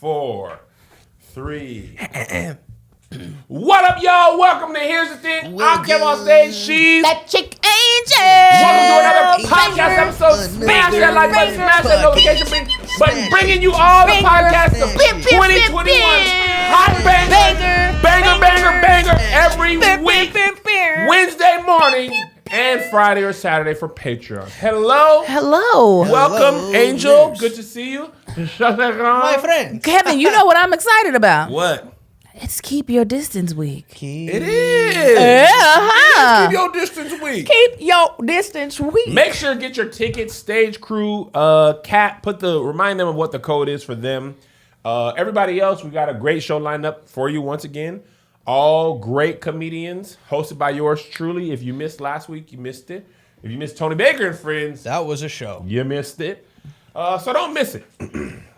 4, 3. What up, y'all? Welcome to Here's the Thing. I'm Kevin on stage. She's that chick Angel. Welcome to another podcast episode. Smash that like button, smash that notification button, bringing you all the podcasts of 2021. Hot banger every week, Wednesday morning and Friday or Saturday for Patreon. Hello. Welcome, Angel. Good to see you. My friend. Kevin, you know what I'm excited about? What? It's Keep Your Distance Week. It is. Keep Your Distance Week. Keep Your Distance Week. Make sure to get your tickets. Stage crew, Cat, remind them of what the code is for them. Everybody else, we got a great show lined up for you once again. All great comedians, hosted by yours truly. If you missed last week, you missed it. If you missed Tony Baker and Friends, that was a show. You missed it. So don't miss it.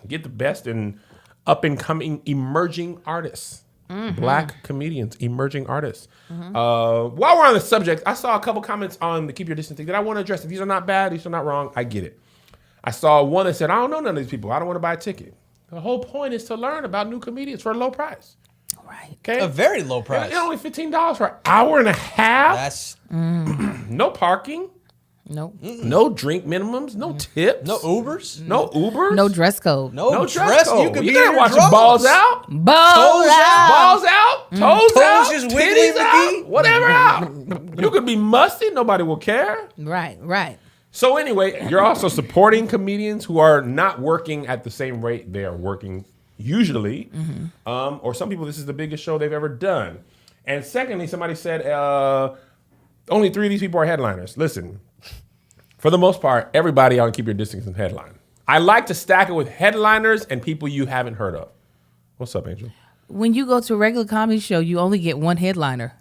Get the best in up-and-coming emerging artists. Mm-hmm. Black comedians, emerging artists. Mm-hmm. While we're on the subject, I saw a couple comments on the Keep Your Distance thing that I want to address. If these are not bad, these are not wrong, I get it. I saw one that said, I don't know none of these people. I don't want to buy a ticket. The whole point is to learn about new comedians for a low price. Right. Okay. A very low price. It's only $15 for an hour and a half. That's no parking. Nope. No drink minimums. No tips. No Ubers. No Ubers. No dress code. No dress code. You can be there watching balls out. Balls out. Toes out. Just titties wiggling out. Whatever out. You could be musty. Nobody will care. Right. So anyway, you're also supporting comedians who are not working at the same rate they are working usually. Mm-hmm. Or some people, this is the biggest show they've ever done. And secondly, somebody said only 3 of these people are headliners. Listen. For the most part, everybody on Keep Your Distance is headline. I like to stack it with headliners and people you haven't heard of. What's up, Angel? When you go to a regular comedy show, you only get one headliner.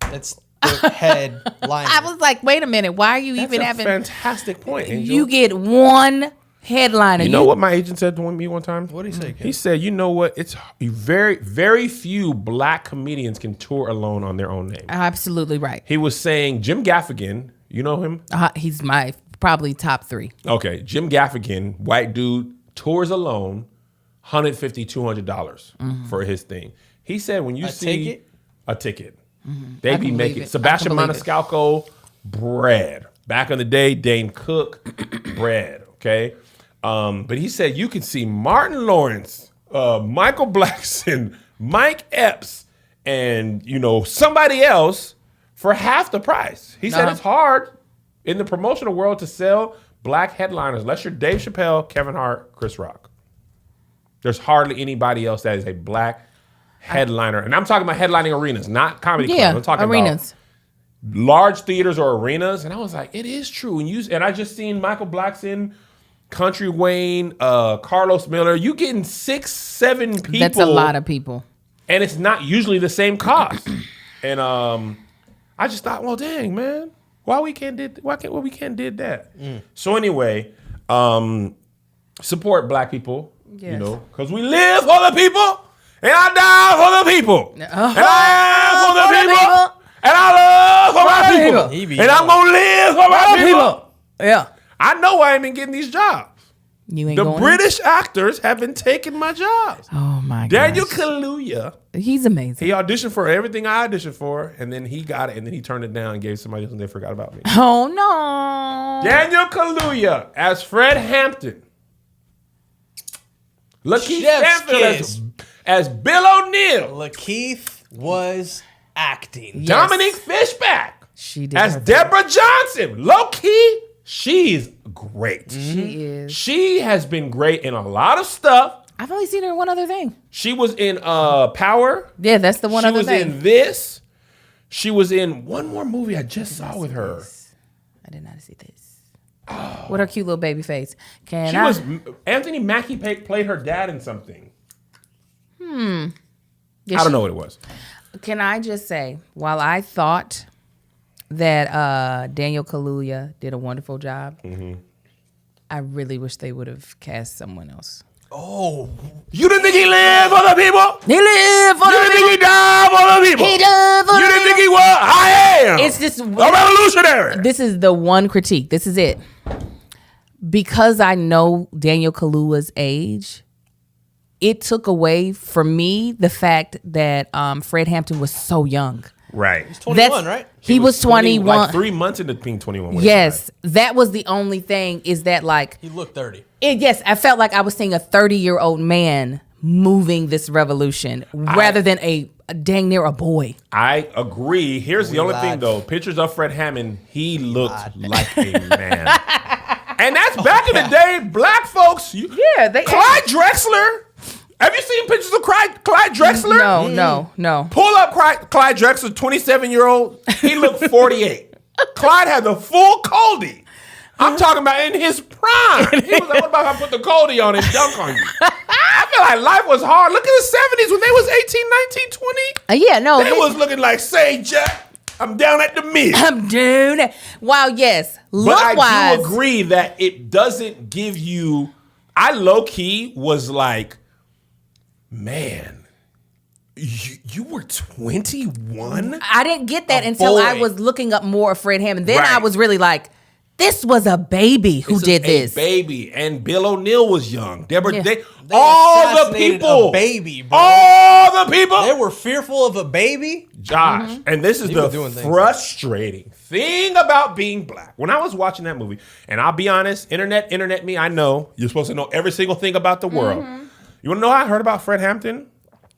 That's the headliner. I was like, wait a minute. Why are you even having... That's a fantastic point, Angel. You get one headliner. You know what my agent said to me one time? What did he say? He said, you know what? It's very, very few black comedians can tour alone on their own name. Absolutely right. He was saying Jim Gaffigan... You know him? He's my probably top 3. Okay. Jim Gaffigan, white dude, tours alone, $150, $200 for his thing. He said when you see a ticket, they be making Sebastian Maniscalco bread. Back in the day, Dane Cook bread. Okay. But he said you can see Martin Lawrence, Michael Blackson, Mike Epps, and somebody else for half the price. He said it's hard in the promotional world to sell black headliners, unless you're Dave Chappelle, Kevin Hart, Chris Rock. There's hardly anybody else that is a black headliner. And I'm talking about headlining arenas, not comedy clubs. I'm talking arenas. About large theaters or arenas. And I was like, it is true. And I just seen Michael Blackson, Country Wayne, Carlos Miller. You getting 6, 7 people. That's a lot of people. And it's not usually the same cost. And I just thought, well, dang, man, why we can't did that? So anyway, support black people, because we live for the people, and I die for the people, and I am for the people, and I love for my people, and I'm gonna live for my people. Yeah, I know I ain't been getting these jobs. The British actors have been taking my jobs. Oh my god! Daniel Kaluuya. He's amazing. He auditioned for everything I auditioned for, and then he got it, and then he turned it down and gave somebody else, and they forgot about me. Oh no! Daniel Kaluuya as Fred Hampton. Lakeith Stanfield as Bill O'Neill. Lakeith was acting. Yes. Dominique Fishback she did as Deborah Johnson. Low key, she's great. She is. She has been great in a lot of stuff. I've only seen her in one other thing. She was in Power. Yeah, that's the one other thing. She was in this. She was in one more movie I just saw with her. I did not see this. Oh. With her cute little baby face. Anthony Mackie played her dad in something. I don't know what it was. Can I just say, while I thought that Daniel Kaluuya did a wonderful job, I really wish they would have cast someone else. Oh. You didn't think he lived for the people? He lived for the people. You didn't think he died for the people? He died for the people. You didn't think he was? I am. It's just a revolutionary. This is the one critique. This is it. Because I know Daniel Kaluuya's age, it took away from me the fact that Fred Hampton was so young. Right. He's 21, right? He was 21. Like 3 months into being 21. Yes. That was the only thing is that like. He looked 30. Yes. I felt like I was seeing a 30-year-old man moving this revolution rather than a dang near a boy. I agree. Here's the only thing, though. Pictures of Fred Hammond, he looked like a man. And that's back in the day, black folks. Clyde Drexler. Have you seen pictures of Clyde Drexler? No. Pull up Clyde Drexler, 27-year-old. He looked 48. Clyde had the full Coldie. I'm talking about in his prime. He was like, what about if I put the Coldie on and dunk on you? I feel like life was hard. Look at the 70s when they was 18, 19, 20. Yeah, no. They was looking like, say, Jack, I'm down at the mid. I'm down. Wow, yes. But I do agree that it doesn't give you... I low-key was like, man, you were 21? I didn't get that until I was looking up more of Fred Hammond. Then I was really like, this was a baby who did this. Baby. And Bill O'Neill was young. Deborah, Yeah. they all the people. A baby, bro. All the people. They were fearful of a baby. Josh, and this is the frustrating thing about being black. When I was watching that movie, and I'll be honest, internet me, I know. You're supposed to know every single thing about the world. You want to know how I heard about Fred Hampton?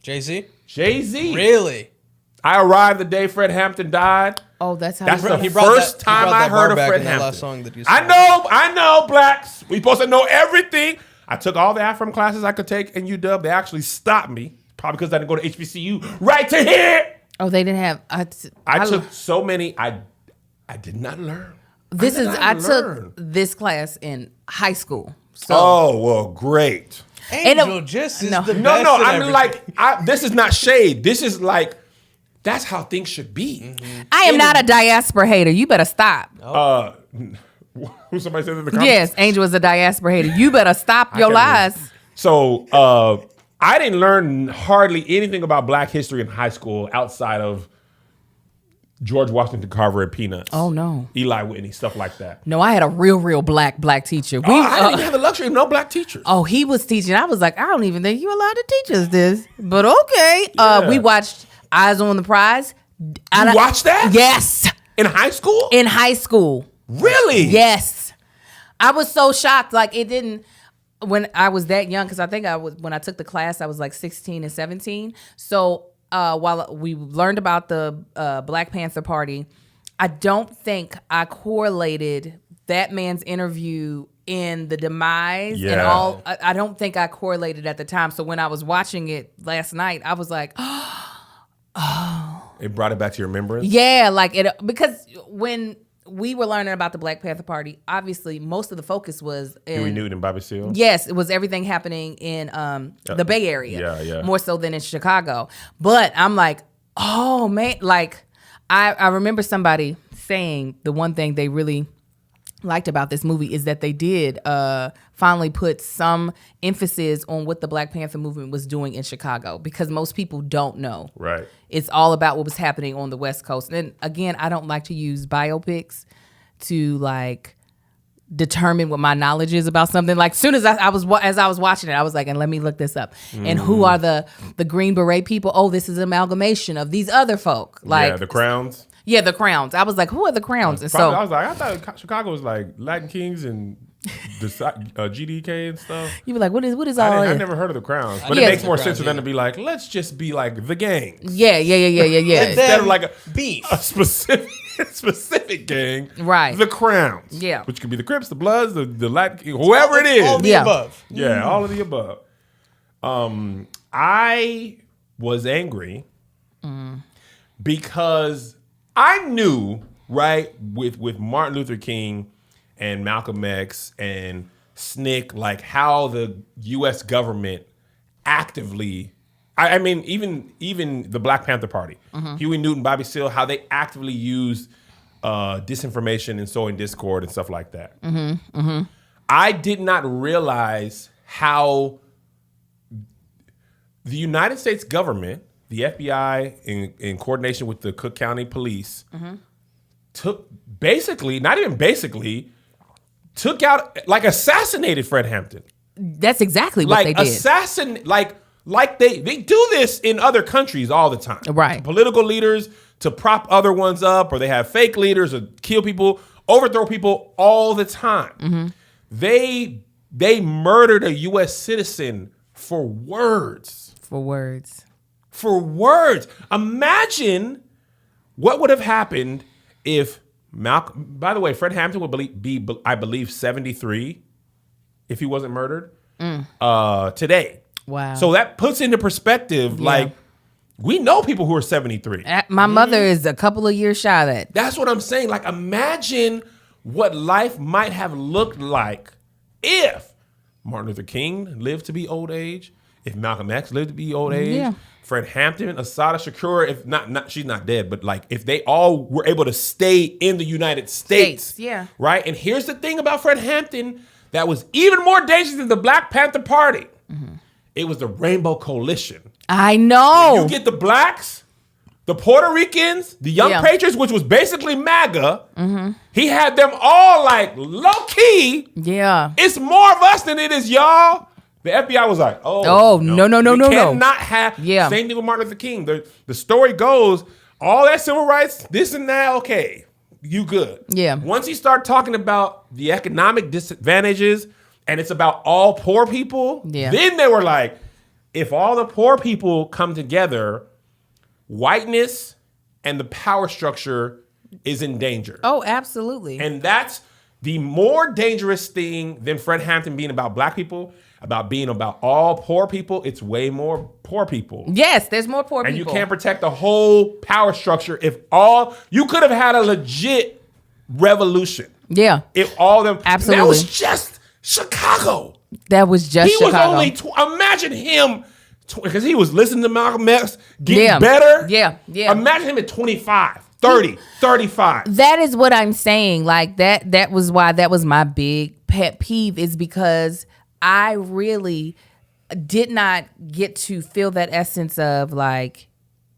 Jay-Z? Jay-Z. Really? I arrived the day Fred Hampton died. Oh, that's how That's the he brought first that- time he brought I that heard bar of back Fred in that Hampton. last song that you I know, blacks. We supposed to know everything. I took all the Afro classes I could take in UW. They actually stopped me, probably because I didn't go to HBCU right to here. Oh, they didn't have. I took so many. I did not learn. I took this class in high school. So. Oh well, great. Angel just is the best. No. I mean, everything. like, this is not shade. This is like, that's how things should be. I am not a diaspora hater. You better stop. Who somebody said in the comments? Yes, Angel is a diaspora hater. You better stop your lies. So I didn't learn hardly anything about Black history in high school outside of George Washington Carver and Peanuts. Oh no, Eli Whitney, stuff like that. No, I had a real black teacher. I didn't even have the luxury of no black teachers. Oh, he was teaching. I was like, I don't even think you allowed to teach us this, but okay. Yeah. We watched Eyes on the Prize. You watched that? Yes. In high school? In high school. Really? Yes. I was so shocked. Like it didn't when I was that young, because I think when I took the class, I was like 16 and 17. So while we learned about the Black Panther Party, I don't think I correlated that man's interview in the demise and all. I don't think I correlated at the time. So when I was watching it last night, I was like, oh. It brought it back to your remembrance? Yeah, like it, because when we were learning about the Black Panther Party, obviously most of the focus was in Huey Newton and Bobby Seale? Yes, it was everything happening in the Bay Area. Yeah. More so than in Chicago. But I'm like, oh man, like I remember somebody saying the one thing they really liked about this movie is that they did finally put some emphasis on what the Black Panther movement was doing in Chicago, because most people don't know. Right. It's all about what was happening on the West Coast. And again, I don't like to use biopics to like determine what my knowledge is about something. Like soon as I was watching it, I was like, and let me look this up. And who are the Green Beret people? Oh, this is an amalgamation of these other folk. Like the Crowns. Yeah, the Crowns. I was like, who are the Crowns? And I was like, I thought Chicago was like Latin Kings and the GDK and stuff. You were like, what is all this? I never heard of the Crowns, but it makes more sense for them to be like, let's just be like the gangs. Yeah. Instead of like a specific gang, right? The Crowns, yeah, which could be the Crips, the Bloods, the Latin, whoever it is, all of the above. Yeah, all of the above. I was angry because I knew, right, with Martin Luther King and Malcolm X and SNCC, like how the U.S. government actively, I mean, even the Black Panther Party, Huey Newton, Bobby Seale, how they actively used disinformation and sowing discord and stuff like that. I did not realize how the United States government, the FBI, in coordination with the Cook County Police, took out, like assassinated Fred Hampton. That's exactly what they did. Like they do this in other countries all the time. Right. Political leaders to prop other ones up, or they have fake leaders or kill people, overthrow people all the time. Mm-hmm. They murdered a U.S. citizen for words. For words. Imagine what would have happened if Malcolm. By the way, Fred Hampton would be I believe 73 if he wasn't murdered today. Wow. So that puts into perspective, like, we know people who are 73. My mother is a couple of years shy of that. That's what I'm saying. Like, imagine what life might have looked like if Martin Luther King lived to be old age, if Malcolm X lived to be old age, Fred Hampton, Assata Shakur, if not she's not dead, but like if they all were able to stay in the United States. Yeah. Right? And here's the thing about Fred Hampton that was even more dangerous than the Black Panther Party. Mm-hmm. It was the Rainbow Coalition. I know. You get the blacks, the Puerto Ricans, the Young Patriots, which was basically MAGA. Mm-hmm. He had them all like low key. Yeah. It's more of us than it is y'all. The FBI was like, no. We cannot have. Same thing with Martin Luther King. The story goes, all that civil rights, this and that, okay, you good. Yeah. Once he started talking about the economic disadvantages, and it's about all poor people, then they were like, if all the poor people come together, whiteness and the power structure is in danger. Oh, absolutely. And that's the more dangerous thing than Fred Hampton being about black people, about being about all poor people. It's way more poor people. Yes, there's more poor people. And you can't protect the whole power structure if you could have had a legit revolution. Yeah. If all them. Absolutely. That was just Chicago. That was just Chicago. He was only, imagine him, because he was listening to Malcolm X, getting better. Yeah. Imagine him at 25, 30, 35. That is what I'm saying. Like that was why that was my big pet peeve, is because I really did not get to feel that essence of like,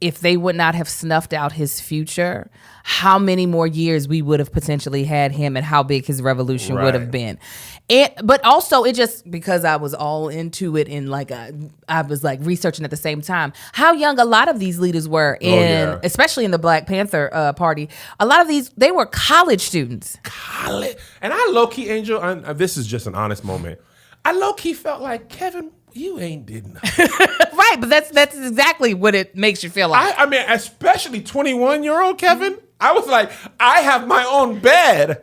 if they would not have snuffed out his future, how many more years we would have potentially had him and how big his revolution would have been. But also it just, because I was all into it and like I was like researching at the same time, how young a lot of these leaders were especially in the Black Panther Party. A lot of these, they were college students. College. And I low-key, Angel, this is just an honest moment, I low-key felt like, Kevin, you ain't did nothing. Right, but that's exactly what it makes you feel like. I mean, especially 21-year-old Kevin. I was like, I have my own bed.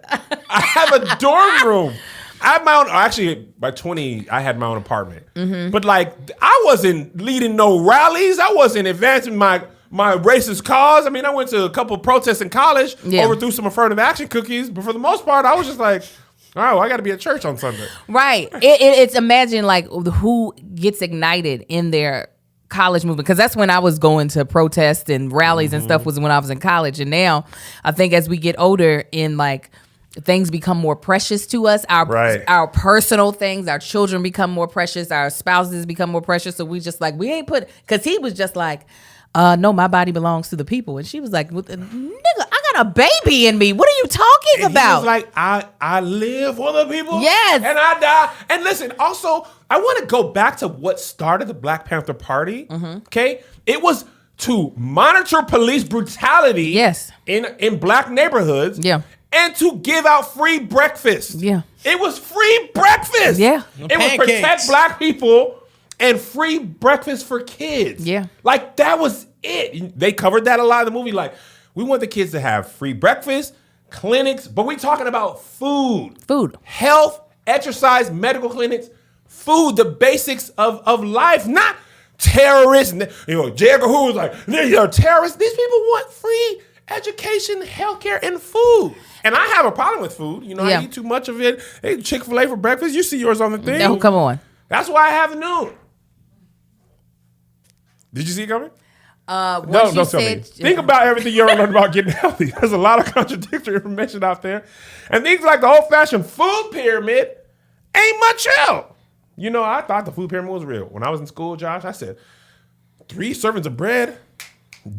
I have a dorm room. I have my own. Actually, by 20, I had my own apartment. Mm-hmm. But like, I wasn't leading no rallies. I wasn't advancing my racist cause. I mean, I went to a couple of protests in college, overthrew some affirmative action cookies. But for the most part, I was just like, all right, well, I got to be at church on Sunday. Right. It's imagine like who gets ignited in their college movement, because that's when I was going to protest and rallies and stuff, was when I was in college. And now I think as we get older and like things become more precious to us, our personal things, our children become more precious, our spouses become more precious. So we just like, we ain't put, because he was just like, no, my body belongs to the people. And she was like, nigga, I got a baby in me. What are you talking about? He was like, I live for the people. Yes. And I die. And listen, also, I want to go back to what started the Black Panther Party. Mm-hmm. Okay? It was to monitor police brutality in black neighborhoods. Yeah. And to give out free breakfast. Yeah. It was free breakfast. Yeah. It was protect black people and free breakfast for kids. Yeah. Like, that was it. They covered that a lot in the movie. Like, we want the kids to have free breakfast, clinics, but we talking about food. Food. Health, exercise, medical clinics, food, the basics of life, not terrorists. You know, J. Edgar Hoover was like, they're terrorists. These people want free education, healthcare, and food. And I have a problem with food. You know, I eat too much of it. Hey, Chick-fil-A for breakfast. You see yours on the thing. No, come on. That's why I have the noon. Did you see it coming? Don't tell me. Think about everything you ever learned about getting healthy. There's a lot of contradictory information out there. And things like the old-fashioned food pyramid ain't much help. You know, I thought the food pyramid was real. When I was in school, Josh, I said, 3 servings of bread,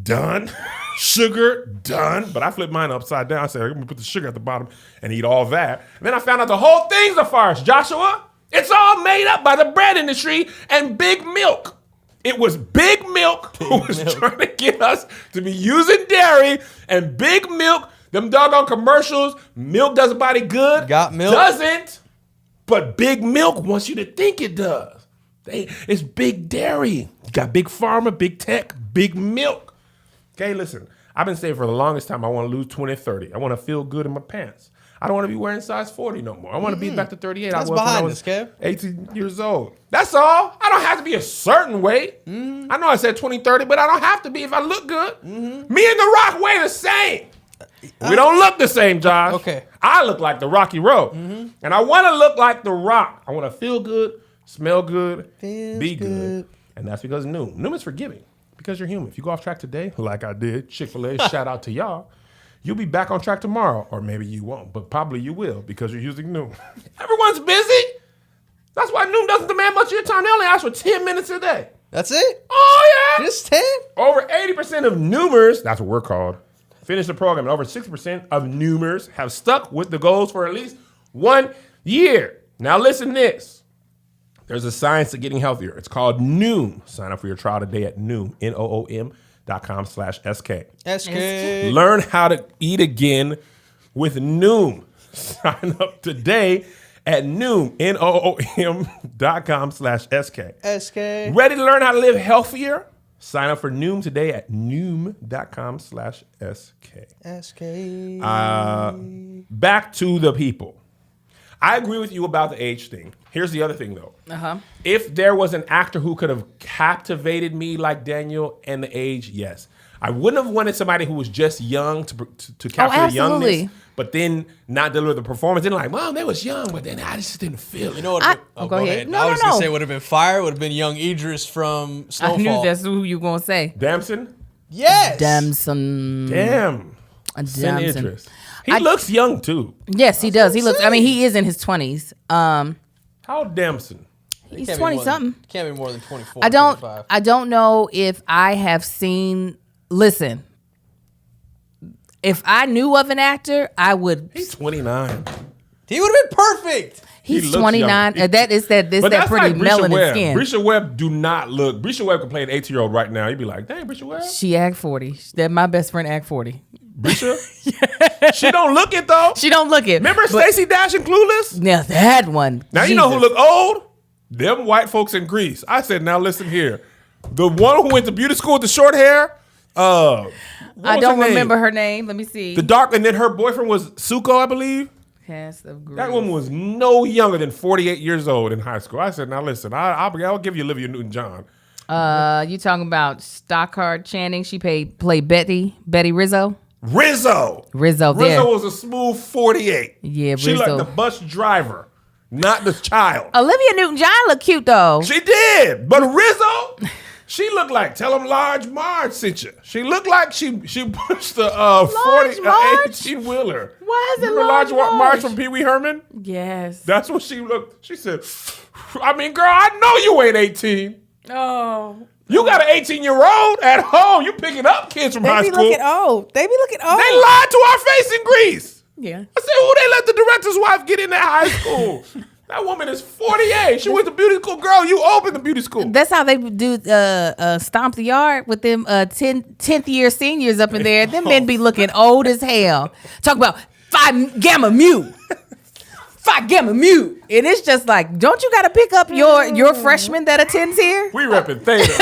done. Sugar, done. But I flipped mine upside down. I said, I'm going to put the sugar at the bottom and eat all that. And then I found out the whole thing's a farce. Joshua, It's all made up by the bread industry and Big Milk. It was Big Milk who was trying to get us to be using dairy, and Big Milk, them doggone commercials, milk does a body good. Got milk? Doesn't. But Big Milk wants you to think it does. It's big dairy. You got Big Pharma, Big Tech, Big Milk. Okay, listen. I've been saying for the longest time I want to lose 20 or 30. I want to feel good in my pants. I don't want to be wearing size 40 no more. I want to be back to 38. That's I was when I was 18 years old. That's all. I don't have to be a certain weight. I know I said 20, 30, but I don't have to be if I look good. Me and The Rock weigh the same. We don't look the same, Josh. Okay. I look like the Rocky Road. And I want to look like The Rock. I want to feel good, smell good, be good. And that's because Noom. Noom is forgiving because you're human. If you go off track today, like I did, Chick-fil-A, shout out to y'all, you'll be back on track tomorrow. Or maybe you won't, but probably you will because you're using Noom. Everyone's busy. That's why Noom doesn't demand much of your time. They only ask for 10 minutes a day. That's it? Oh, yeah. Just 10? Over 80% of Noomers, that's what we're called, finish the program, and over 60% of Noomers have stuck with the goals for at least 1 year. Now listen to this. There's a science to getting healthier. It's called Noom. Sign up for your trial today at Noom, Noom.com/SK. SK. Learn how to eat again with Noom. Sign up today at Noom, Noom.com/SK. SK. Ready to learn how to live healthier? Sign up for Noom today at Noom.com/SK. SK. Back to the people. I agree with you about the age thing. Here's the other thing, though. If there was an actor who could have captivated me like Daniel and the age, yes. I wouldn't have wanted somebody who was just young to capture the youngness, but then not deliver the performance. Then like, well, they was young, but then I just didn't feel it. You know what? Go ahead. I was going to say it would have been fire. Would have been young Idris from Snowfall. I knew that's who you were going to say. Damson? Yes. Damson. Damn. Sin Idris. He looks young, too. Yes, he does. He looks, I mean, he is in his 20s. How old Damson? He's 20-something. Can't be more than 24, I 25. don't know if I have seen, listen, if I knew of an actor, I would. He's 29. He would have been perfect. He's 29. That's pretty like melanin skin. Brisha Webb do not look. Brisha Webb could play an 18-year-old right now. You'd be like, dang, Brisha Webb. She act 40. That my best friend act 40. Brisha? She don't look it, though. She don't look it. Remember Stacey Dash and Clueless? Now that one. Now Jesus. you know who look old? Them white folks in Greece. I said, now listen here. The one who went to beauty school with the short hair. I don't remember her name. Let me see. The dark, and then her boyfriend was Suko, I believe. Cast of Grease. That woman was no younger than 48 years old in high school. I said, now listen, I'll give you Olivia Newton-John. You talking about Stockard Channing? She played Betty Rizzo. Rizzo there. was a smooth 48. Yeah, she Rizzo. like the bus driver, not the child. Olivia Newton-John looked cute though. She did, but Rizzo, she looked like tell him Large Marge sent you. She looked like she pushed the 18-wheeler. Why is it Remember Large Marge from Pee Wee Herman? Yes. That's what she looked. She said, I mean, girl, I know you ain't 18. Oh. You got an 18-year-old at home. You picking up kids from high school. They be looking old. They lied to our face in Greece. Yeah. I said, who they let the director's wife get in that high school? That woman is 48. She went to beauty school. Girl, you opened the beauty school. That's how they do Stomp the Yard with them 10th year seniors up in there. Them men be looking old as hell. Talk about Phi Gamma Mu. Phi Gamma Mu. And it's just like, don't you got to pick up your freshman that attends here? We repping thetas.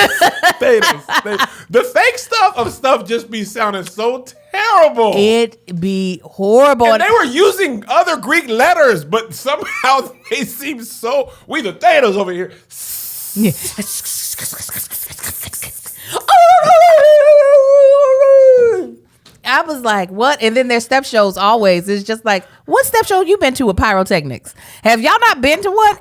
The fake stuff just be sounding so terrible. It be horrible. And they were using other Greek letters, but somehow they seem so, we the thetas over here. Yeah. I was like, what? And then their step shows always. It's just like, what step show you been to with pyrotechnics? Have y'all not been to one?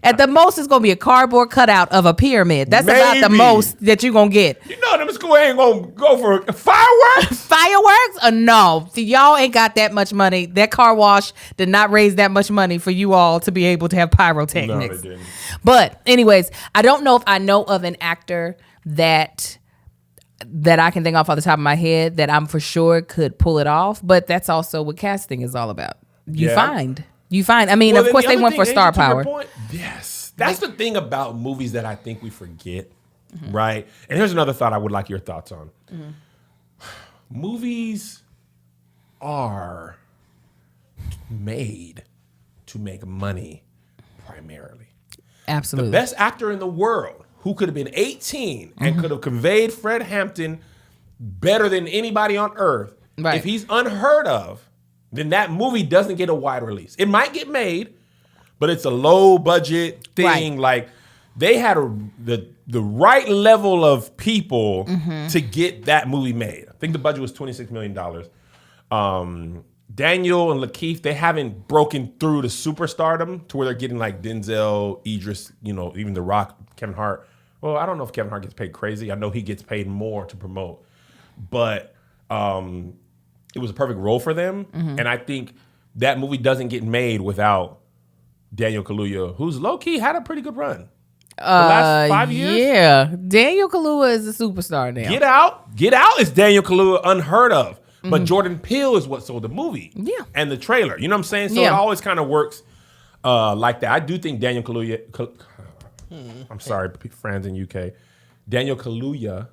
At the most, it's going to be a cardboard cutout of a pyramid. That's about the most that you're going to get. You know them school ain't going to go for fireworks? Fireworks? No. See, y'all ain't got that much money. That car wash did not raise that much money for you all to be able to have pyrotechnics. No, they didn't. But anyways, I don't know if I know of an actor that I can think off the top of my head that I'm for sure could pull it off. But that's also what casting is all about. You You find, I mean, of course they went for star power. Yes. That's the thing about movies that I think we forget, right? And here's another thought I would like your thoughts on. Movies are made to make money primarily. Absolutely. The best actor in the world who could have been 18 and could have conveyed Fred Hampton better than anybody on earth. Right. If he's unheard of, then that movie doesn't get a wide release. It might get made, but it's a low budget thing. Right. Like they had the right level of people to get that movie made. I think the budget was $26 million. Daniel and Lakeith, they haven't broken through to superstardom to where they're getting like Denzel, Idris, even The Rock, Kevin Hart. Well, I don't know if Kevin Hart gets paid crazy. I know he gets paid more to promote. But it was a perfect role for them. And I think that movie doesn't get made without Daniel Kaluuya, who's low-key had a pretty good run. The last 5 years? Yeah. Daniel Kaluuya is a superstar now. Get Out is Daniel Kaluuya unheard of. But Jordan Peele is what sold the movie. Yeah. And the trailer. You know what I'm saying? So it always kind of works like that. I do think Daniel Kaluuya... I'm sorry, friends in UK. Daniel Kaluuya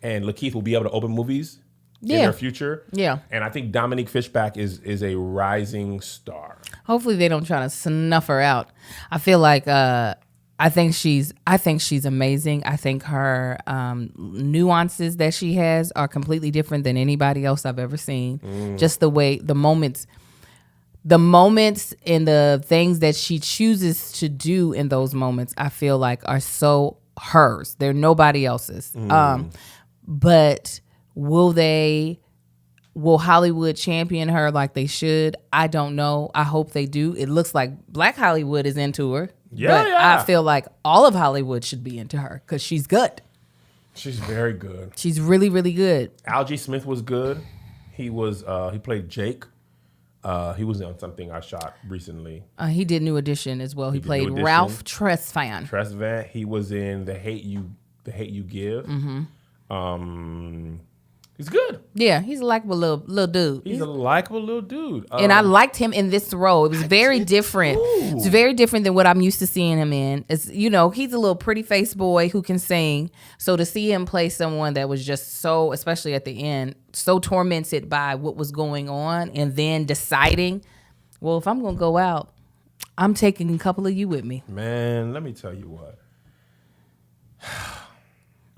and Lakeith will be able to open movies in their future. Yeah. And I think Dominique Fishback is a rising star. Hopefully they don't try to snuff her out. I feel like I think she's amazing. I think her nuances that she has are completely different than anybody else I've ever seen. Just the way the moments and the things that she chooses to do in those moments, I feel like are so hers. They're nobody else's. But will Hollywood champion her like they should? I don't know. I hope they do. It looks like Black Hollywood is into her. But I feel like all of Hollywood should be into her because she's good. She's very good. She's really, really good. Algie Smith was good. He played Jake. He was on something I shot recently. He did New Edition as well. He played Ralph Tresvant. He was in The Hate You Give. He's good. Yeah, he's a likable little dude. He's a likable little dude. And I liked him in this role. It was very different. It's very different than what I'm used to seeing him in. It's, he's a little pretty face boy who can sing. So to see him play someone that was just so, especially at the end, so tormented by what was going on and then deciding, well, if I'm going to go out, I'm taking a couple of you with me. Man, let me tell you what.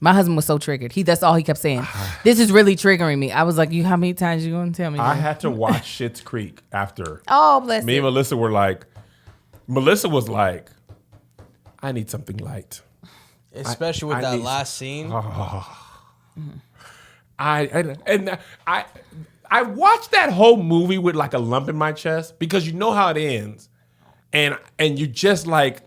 My husband was so triggered. That's all he kept saying. This is really triggering me. I was like, how many times you going to tell me that? I had to watch Schitt's Creek after. Oh, bless me. And Melissa were like, I need something light. Especially with that last scene. I watched that whole movie with like a lump in my chest because you know how it ends. And you just like...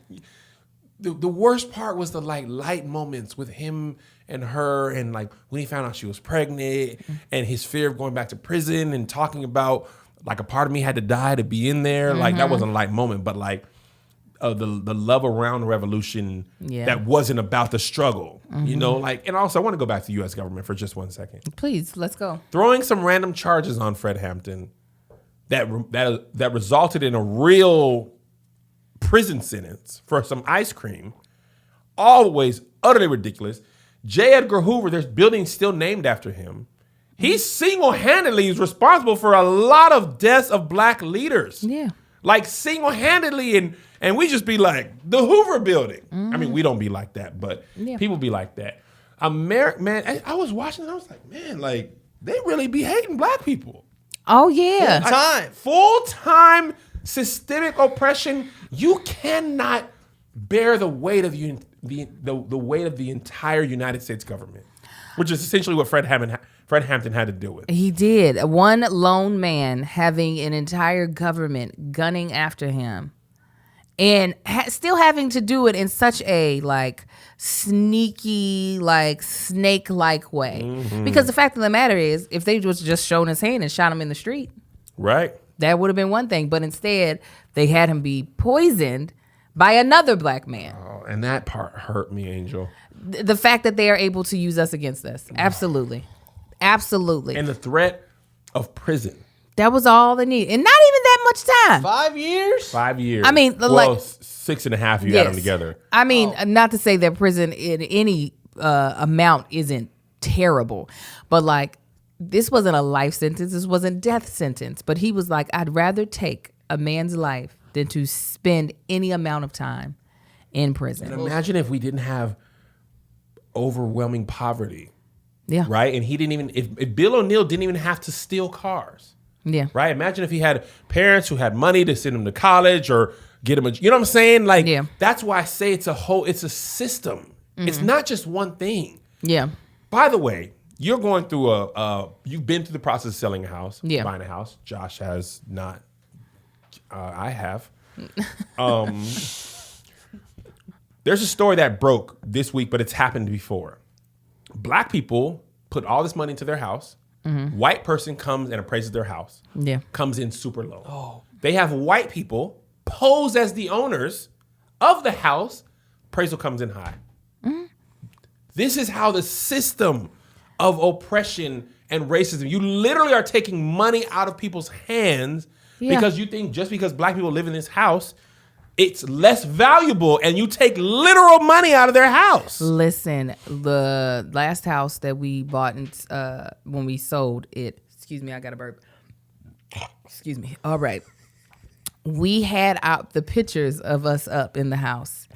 The worst part was the like light moments with him and her, and like when he found out she was pregnant, and his fear of going back to prison, and talking about like a part of me had to die to be in there. Like that wasn't a light moment, but like the love around the revolution that wasn't about the struggle, like. And also, I want to go back to the U.S. government for just 1 second. Please, let's go. Throwing some random charges on Fred Hampton that resulted in a real prison sentence for some ice cream, always utterly ridiculous. J. Edgar Hoover, there's buildings still named after him. He single-handedly is responsible for a lot of deaths of black leaders. Yeah. Like single-handedly, and we just be like, the Hoover building. I mean, we don't be like that, but people be like that. Man, I was watching and I was like, man, like, they really be hating black people. Oh, yeah. Full-time systemic oppression. You cannot bear the weight of the weight of the entire United States government, which is essentially what Fred Hampton had to deal with. He did. One lone man having an entire government gunning after him, and still having to do it in such a like sneaky, like snake-like way. Because the fact of the matter is, if they was just shown his hand and shot him in the street, right, that would have been one thing. But instead, they had him be poisoned by another black man. Oh, and that part hurt me, Angel. The fact that they are able to use us against us. Absolutely. Absolutely. And the threat of prison. That was all they needed. And not even that much time? 5 years? 5 years. I mean, well, like 6.5. You got them together. I mean, not to say that prison in any amount isn't terrible, but like this wasn't a life sentence. This wasn't death sentence. But he was like, I'd rather take a man's life than to spend any amount of time in prison. And imagine if we didn't have overwhelming poverty. Yeah. Right? And he didn't even, if Bill O'Neill didn't even have to steal cars. Yeah. Right? Imagine if he had parents who had money to send him to college or get him you know what I'm saying? Like, that's why I say it's a system. Mm-hmm. It's not just one thing. Yeah. By the way, you're going through you've been through the process of selling a house, buying a house. Josh has not. I have. There's a story that broke this week, but it's happened before. Black people put all this money into their house. Mm-hmm. White person comes and appraises their house. Yeah. Comes in super low. Oh. They have white people pose as the owners of the house. Appraisal comes in high. Mm-hmm. This is how the system of oppression and racism, you literally are taking money out of people's hands because you think just because black people live in this house, it's less valuable, and you take literal money out of their house. Listen, the last house that we bought when we sold it, excuse me, I got a burp. Excuse me. All right. We had out the pictures of us up in the house.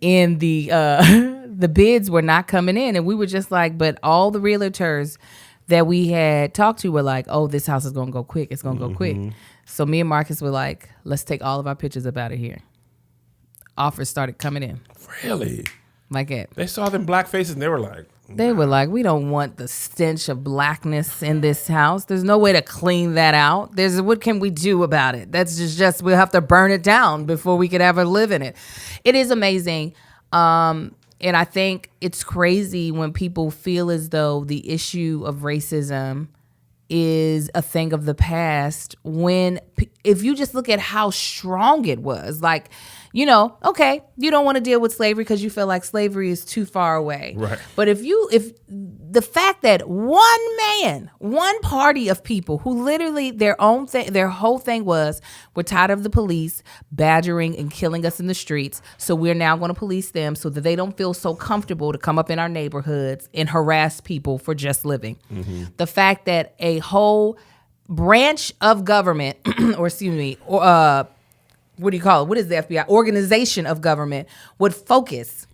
And the bids were not coming in, and we were just like, but all the realtors that we had talked to were like, oh, this house is going to go quick. It's going to go quick. So me and Marcus were like, let's take all of our pictures up out of here. Offers started coming in. Really? Like that. They saw them black faces and they were like, nah. They were like, we don't want the stench of blackness in this house. There's no way to clean that out. What can we do about it? That's just we'll have to burn it down before we could ever live in it. It is amazing. And I think it's crazy when people feel as though the issue of racism is a thing of the past, when if you just look at how strong it was, like, you know, okay, you don't want to deal with slavery because you feel like slavery is too far away. Right. But if the fact that one party of people who literally their whole thing was, we're tired of the police badgering and killing us in the streets, so we're now going to police them so that they don't feel so comfortable to come up in our neighborhoods and harass people for just living. Mm-hmm. The fact that a whole branch of government, or excuse me, what do you call it? What is the FBI? Organization of government would focus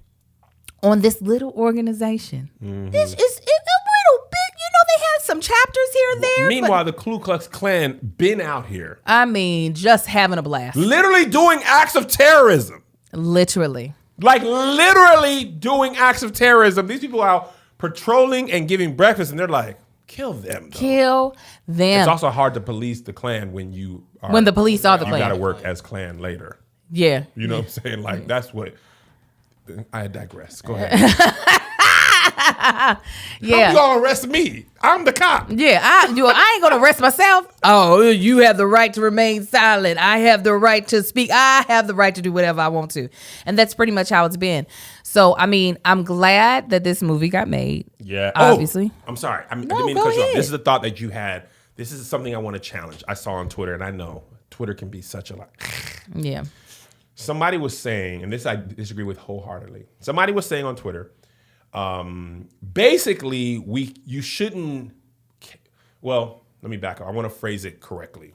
on this little organization. Mm-hmm. This is a little bit, you know, they had some chapters here and there. Meanwhile, the Ku Klux Klan been out here. I mean, just having a blast. Literally doing acts of terrorism. Literally. Like literally doing acts of terrorism. These people are out patrolling and giving breakfast, and they're like, kill them. Though. Kill them. It's also hard to police the Klan when the police are the Klan. You got to work as Klan later. Yeah. You know what I'm saying? Like, that's what... I digress. Go ahead. Yeah. How you gonna arrest me? I'm the cop. Yeah, I ain't gonna arrest myself. Oh, you have the right to remain silent. I have the right to speak. I have the right to do whatever I want to. And that's pretty much how it's been. So, I mean, I'm glad that this movie got made. Yeah. Obviously. I'm sorry. I didn't mean to cut you off. This is the thought that you had. This is something I want to challenge. I saw on Twitter, and I know Twitter can be such a lot. Yeah. Somebody was saying, and this I disagree with wholeheartedly. Somebody was saying on Twitter, basically, you shouldn't. Well, let me back up. I want to phrase it correctly.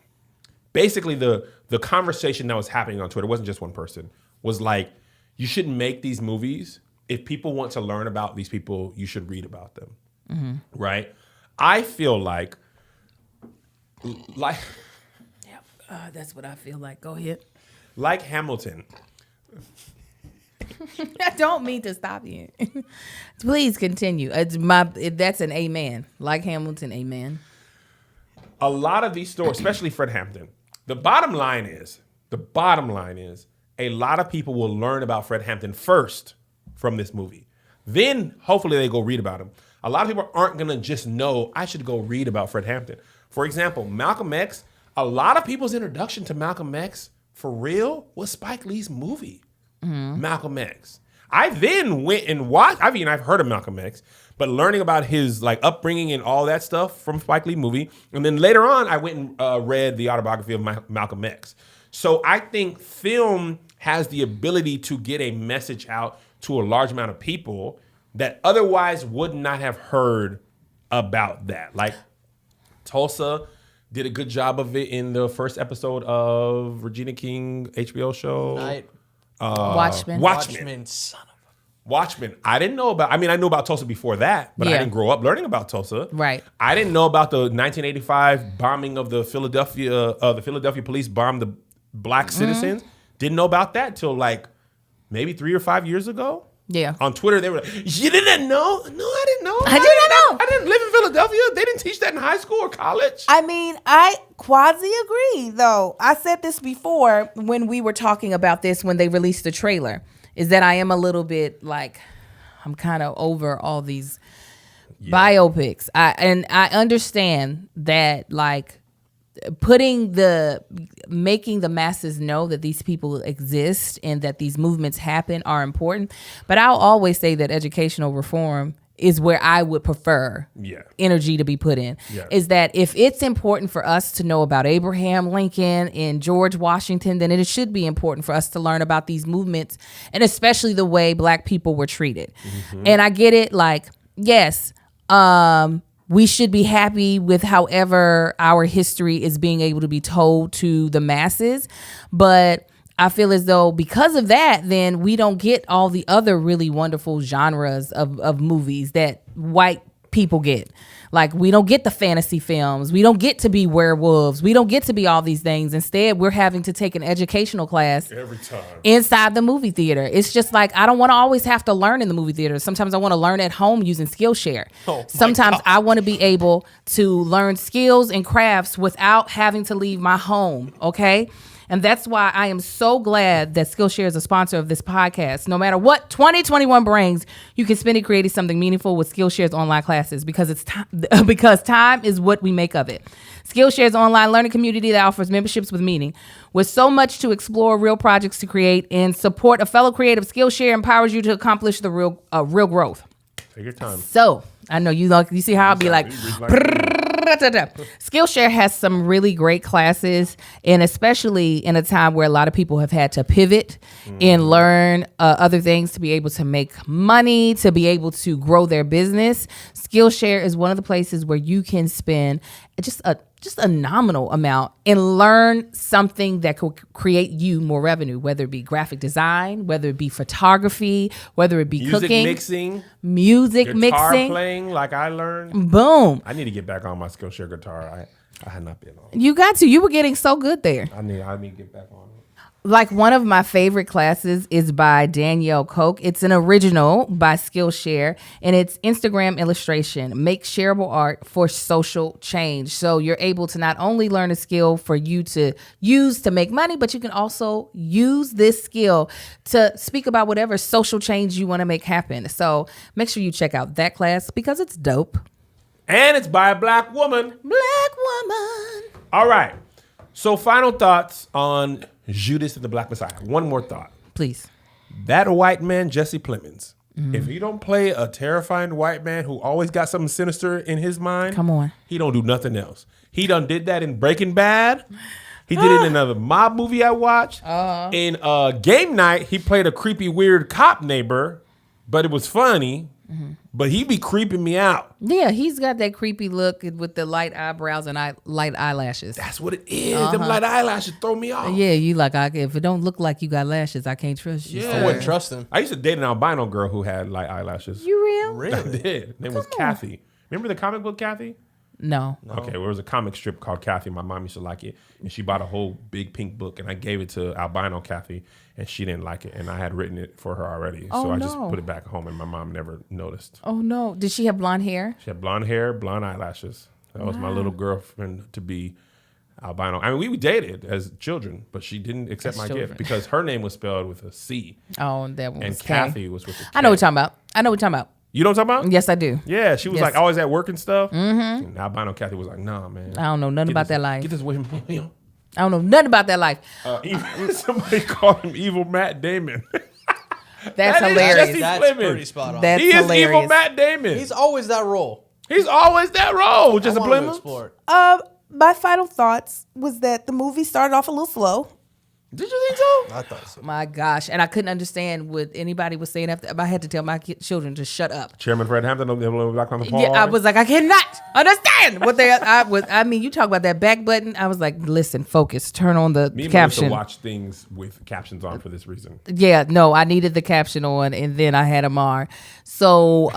Basically, the conversation that was happening on Twitter wasn't just one person. Was like, you shouldn't make these movies. If people want to learn about these people, you should read about them. Mm-hmm. Right? I feel like. Yeah, that's what I feel like. Go ahead. Like Hamilton. I don't mean to stop you. Please continue. That's an amen. Like Hamilton, amen. A lot of these stories, especially Fred Hampton, the bottom line is, a lot of people will learn about Fred Hampton first from this movie. Then, hopefully, they go read about him. A lot of people aren't going to just know, I should go read about Fred Hampton. For example, Malcolm X, a lot of people's introduction to Malcolm X, for real, was Spike Lee's movie, Malcolm X. I then went and watched. I mean, I've heard of Malcolm X, but learning about his like upbringing and all that stuff from Spike Lee movie, and then later on, I went and read the autobiography of Malcolm X. So I think film has the ability to get a message out to a large amount of people that otherwise would not have heard about that. Like Tulsa did a good job of it in the first episode of Regina King HBO show. Watchmen. Son of a... Watchmen. I didn't know about. I mean, I knew about Tulsa before that, but I didn't grow up learning about Tulsa. Right. I didn't know about the 1985 bombing of the Philadelphia. The Philadelphia police bombed the black citizens. Didn't know about that till like maybe 3 or 5 years ago. Yeah. On Twitter, they were like, "You didn't know? No, I didn't know. I did not know. I didn't live in Philadelphia. They didn't teach that in high school or college." I mean, I quasi agree, though. I said this before when we were talking about this when they released the trailer, is that I am a little bit like, I'm kind of over all these biopics. I understand that, like, making the masses know that these people exist and that these movements happen are important. But I'll always say that educational reform is where I would prefer energy to be put in. Is that if it's important for us to know about Abraham Lincoln and George Washington, then it should be important for us to learn about these movements and especially the way black people were treated. And I get it, like, yes, we should be happy with however our history is being able to be told to the masses. But I feel as though because of that, then we don't get all the other really wonderful genres of movies that white people get. Like, we don't get the fantasy films. We don't get to be werewolves. We don't get to be all these things. Instead, we're having to take an educational class every time inside the movie theater. It's just like, I don't want to always have to learn in the movie theater. Sometimes I want to learn at home using Skillshare. Sometimes I want to be able to learn skills and crafts without having to leave my home, okay? And that's why I am so glad that Skillshare is a sponsor of this podcast. No matter what 2021 brings, you can spend it creating something meaningful with Skillshare's online classes because because time is what we make of it. Skillshare's online learning community that offers memberships with meaning. With so much to explore, real projects to create, and support a fellow creative, Skillshare empowers you to accomplish the real growth. Take your time. So I know you see how I'll be like. Skillshare has some really great classes, and especially in a time where a lot of people have had to pivot and learn other things to be able to make money, to be able to grow their business. Skillshare is one of the places where you can spend just a nominal amount and learn something that could create you more revenue, whether it be graphic design, whether it be photography, whether it be cooking, music guitar mixing, playing, like I learned. Boom. I need to get back on my Skillshare guitar. I had not been on. You got to. You were getting so good there. I need to get back on it. Like, one of my favorite classes is by Danielle Koch. It's an original by Skillshare, and it's Instagram illustration. Make shareable art for social change. So you're able to not only learn a skill for you to use to make money, but you can also use this skill to speak about whatever social change you want to make happen. So make sure you check out that class because it's dope. And it's by a black woman. All right. So final thoughts on Judas and the Black Messiah. One more thought. Please. That white man, Jesse Plemons, if he don't play a terrifying white man who always got something sinister in his mind, come on, he don't do nothing else. He done did that in Breaking Bad. He did it in another mob movie I watched. In Game Night, he played a creepy, weird cop neighbor, but it was funny. But he be creeping me out. Yeah, he's got that creepy look with the light eyebrows and light eyelashes. That's what it is. Them light eyelashes throw me off. Yeah, you like, if it don't look like you got lashes, I can't trust you. Yeah, I wouldn't trust him. I used to date an albino girl who had light eyelashes. You real? Really? I did. Her name was Kathy. Remember the comic book Kathy? No. Okay, well, there was a comic strip called Kathy. My mom used to like it. And she bought a whole big pink book, and I gave it to albino Kathy, and she didn't like it. And I had written it for her already. So I just put it back home, and my mom never noticed. Oh, no. Did she have blonde hair? She had blonde hair, blonde eyelashes. That was my little girlfriend to be albino. I mean, we dated as children, but she didn't accept my gift because her name was spelled with a C. Oh, that was And K. Kathy was with a K. I know what you're talking about. You know what I'm talking about? Yes, I do. Yeah, she was like always at work and stuff. And albino Kathy was like, nah, man. I don't know nothing about that life. Get this away from me. I don't know nothing about that life. Somebody called him Evil Matt Damon. That's hilarious. That's pretty spot on. That's he is hilarious. evil Matt Damon. He's always that role. He's always that role. Just a I want to blimmer. explore it. My final thoughts was that the movie started off a little slow. Did you think so? I thought so. My gosh. And I couldn't understand what anybody was saying after. I had to tell my children to shut up. Chairman Fred Hampton of the Black Panther Party. Yeah, I was like, I cannot understand what they. I mean, you talk about that back button. I was like, listen, focus, turn on the Me and caption. Melissa watch things with captions on for this reason. Yeah, no, I needed the caption on, and then I had them on. So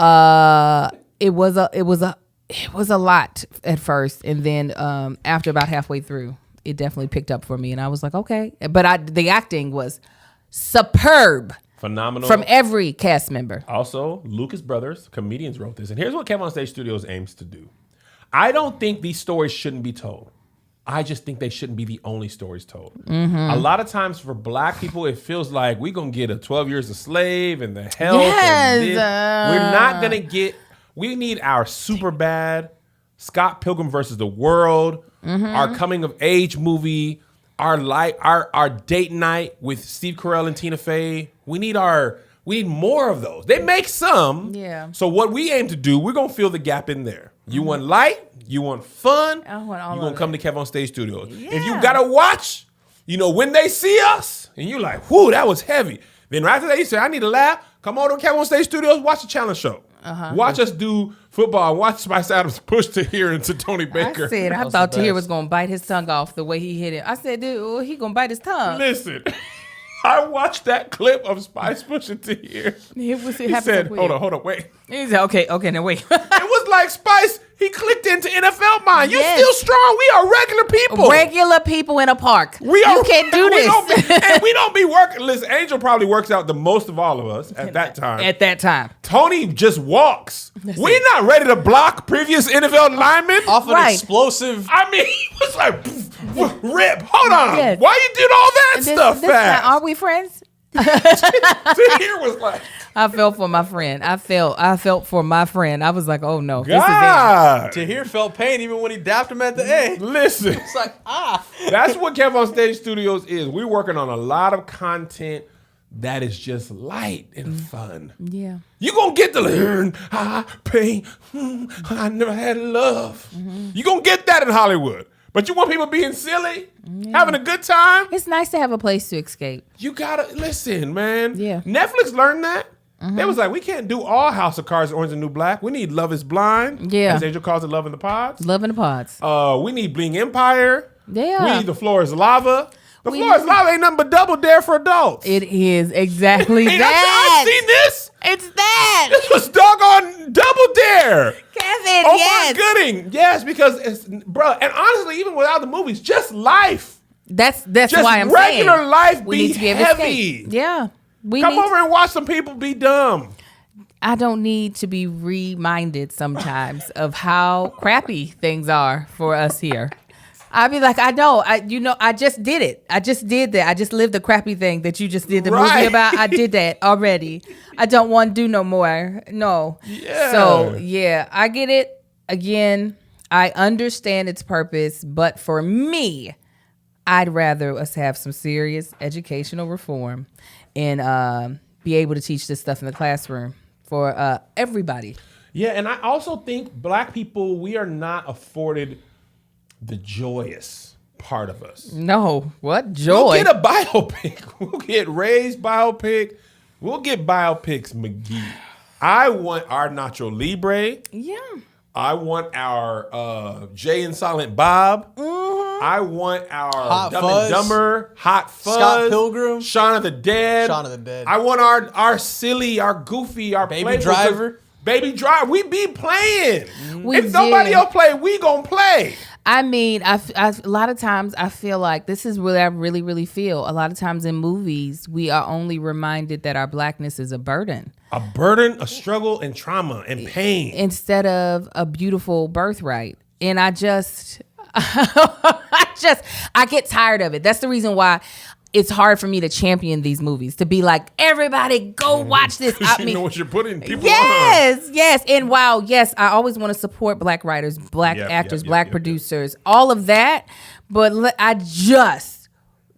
it was a lot at first, and then after about halfway through, it definitely picked up for me, and I was like, okay. But the acting was superb. Phenomenal. From every cast member. Also, Lucas Brothers, comedians, wrote this. And here's what Kevin on Stage Studios aims to do. I don't think these stories shouldn't be told. I just think they shouldn't be the only stories told. Mm-hmm. A lot of times for Black people, it feels like we're going to get a 12 Years a Slave and the health. Yes. And this. We're not going to get, we need our super bad Scott Pilgrim versus the World, our coming of age movie, our date night with Steve Carell and Tina Fey. We need more of those. They make some. Yeah. So what we aim to do, we're gonna fill the gap in there. You want light, you want fun, I want all you're gonna of come it. to Kev on Stage Studios. Yeah. If you gotta watch, when they see us, and you're like, whoo, that was heavy. Then right after that, you say, I need a laugh. Come on to Kev on Stage Studios, watch the challenge show. Watch us do football. Watch Spice Adams push Tahir into Tony Baker. I said, I was thought the Tahir best. was going to bite his tongue off the way he hit it. I said, dude, he going to bite his tongue. Listen, I watched that clip of Spice pushing Tahir. He He said, hold on, wait. He said, okay, now wait. It was like Spice, he clicked into NFL mind. You Yes. still strong. We are regular people. Regular people in a park. We are, you can't do we this. and we don't be working. Listen, Angel probably works out the most of all of us at that time. At that time. Tony just walks. We're not ready to block previous NFL linemen. Off an Right. explosive. I mean, it was like, rip. Hold on. Yes. Why you did all that stuff this fast? Are we friends? Tahir was like, I felt for my friend. I felt for my friend. I was like, oh no, this is it. God. Tahir felt pain even when he dapped him at the A. Listen. It's like, That's what Kev on Stage Studios is. We're working on a lot of content that is just light and fun. Yeah. You're going to get the learn, pain, I never had love. You're going to get that in Hollywood. But you want people being silly, having a good time? It's nice to have a place to escape. You got to, listen, man. Yeah. Netflix learned that. They was like, we can't do all House of Cards, Orange and New Black. We need Love is Blind. Yeah. As Angel calls it, Love in the Pods. Love in the pods. We need Bling Empire. Yeah. We need The Floor is Lava. The We Floor is need- Lava ain't nothing but Double Dare for adults. It is exactly Hey, that. I've seen this. It's that. This was doggone Double Dare. Kevin, Oh yes. my gooding. Yes, because it's, bro, and honestly, even without the movies, just life. That's Just why I'm saying. regular life we be need to be able to heavy. escape. Yeah. We Come need over and watch some people be dumb. I don't need to be reminded sometimes of how crappy things are for us here. I'd be like, I know, I just did it. I just did that. I just lived the crappy thing that you just did the Right. movie about. I did that already. I don't want to do no more. No. Yeah. So yeah, I get it. Again, I understand its purpose, but for me, I'd rather us have some serious educational reform and be able to teach this stuff in the classroom for everybody. Yeah, and I also think Black people, we are not afforded the joyous part of us. No, what We'll joy. get a biopic. We'll get Ray's biopic. We'll get biopics McGee. I want our Nacho Libre. Yeah. I want our Jay and Silent Bob. I want our Hot Dumb Fuzz. and Dumber, Hot Fuzz, Scott Pilgrim. Shaun of the Dead. Shaun of the Dead. I want our silly, our goofy, our Baby playful- Driver. Baby Driver. We be playing. We if somebody do. else play, we gonna play. I mean, a lot of times I feel like this is what I really, really feel. A lot of times in movies, we are only reminded that our blackness is a burden A burden, a struggle, and trauma and pain. instead of a beautiful birthright. And I get tired of it. That's the reason why it's hard for me to champion these movies, to be like, everybody go watch this. You know what you're putting people on. Yes. And while, yes, I always want to support Black writers, Black Yep, actors, yep, Black yep. producers, all of that. But I just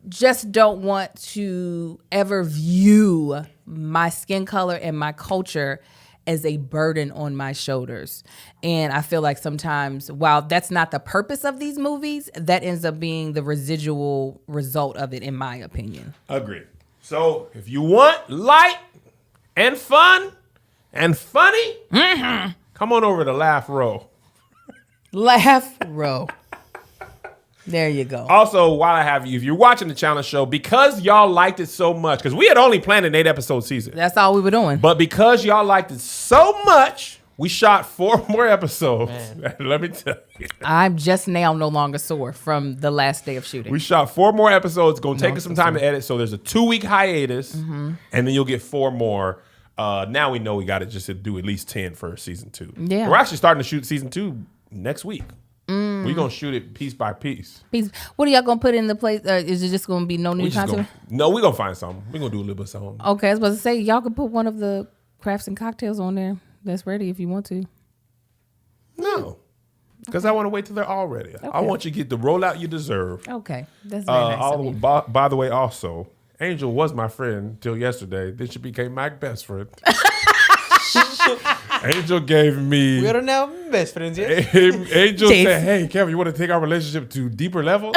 just don't want to ever view my skin color and my culture as a burden on my shoulders. And I feel like sometimes, while that's not the purpose of these movies, that ends up being the residual result of it, in my opinion. Agreed. So if you want light and fun and funny, come on over to Laugh Row. Laugh Row. There you go. Also, while I have you, if you're watching the challenge show, because y'all liked it so much, because we had only planned an 8-episode season. That's all we were doing. But because y'all liked it so much, we shot 4 more episodes. Let me tell you. I'm just now no longer sore from the last day of shooting. We shot 4 more episodes. It's going to take us some time to edit. So there's a 2-week hiatus, and then you'll get 4 more. Now we know we got to just do at least 10 for season 2. Yeah. We're actually starting to shoot season 2 next week. We're going to shoot it piece by piece. What are y'all going to put in the place? Is it just going to be no new content? No, we're going to find something. We're going to do a little bit of something. Okay, I was about to say, y'all could put one of the crafts and cocktails on there that's ready if you want to. No. Because I want to wait till they're all ready. Okay. I want you to get the rollout you deserve. Okay. That's very nice of you. By the way, also, Angel was my friend till yesterday. Then she became my best friend. Angel gave me... We are now best friends, yes? Angel said, hey, Kevin, you want to take our relationship to deeper levels?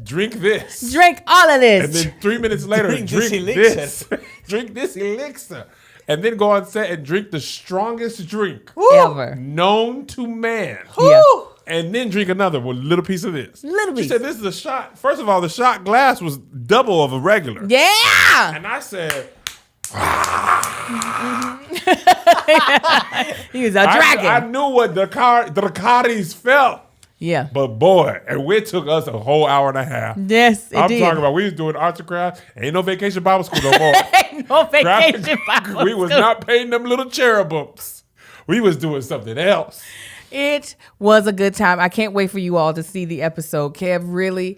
Drink this. Drink all of this. And then 3 minutes later, drink this. Drink this elixir. And then go on set and drink the strongest drink ever known to man. Yeah. And then drink another with a little piece of this. Little piece. She said, this is a shot. First of all, the shot glass was double of a regular. Yeah. And I said... He was a dragon. I knew what the Carreys felt. Yeah. But boy, and it took us a whole hour and a half. Yes, I'm talking about we was doing arts and crafts. Ain't no vacation Bible school no more. Ain't no vacation Bible school. We was not paying them little cherubims. We was doing something else. It was a good time. I can't wait for you all to see the episode. Kev, really,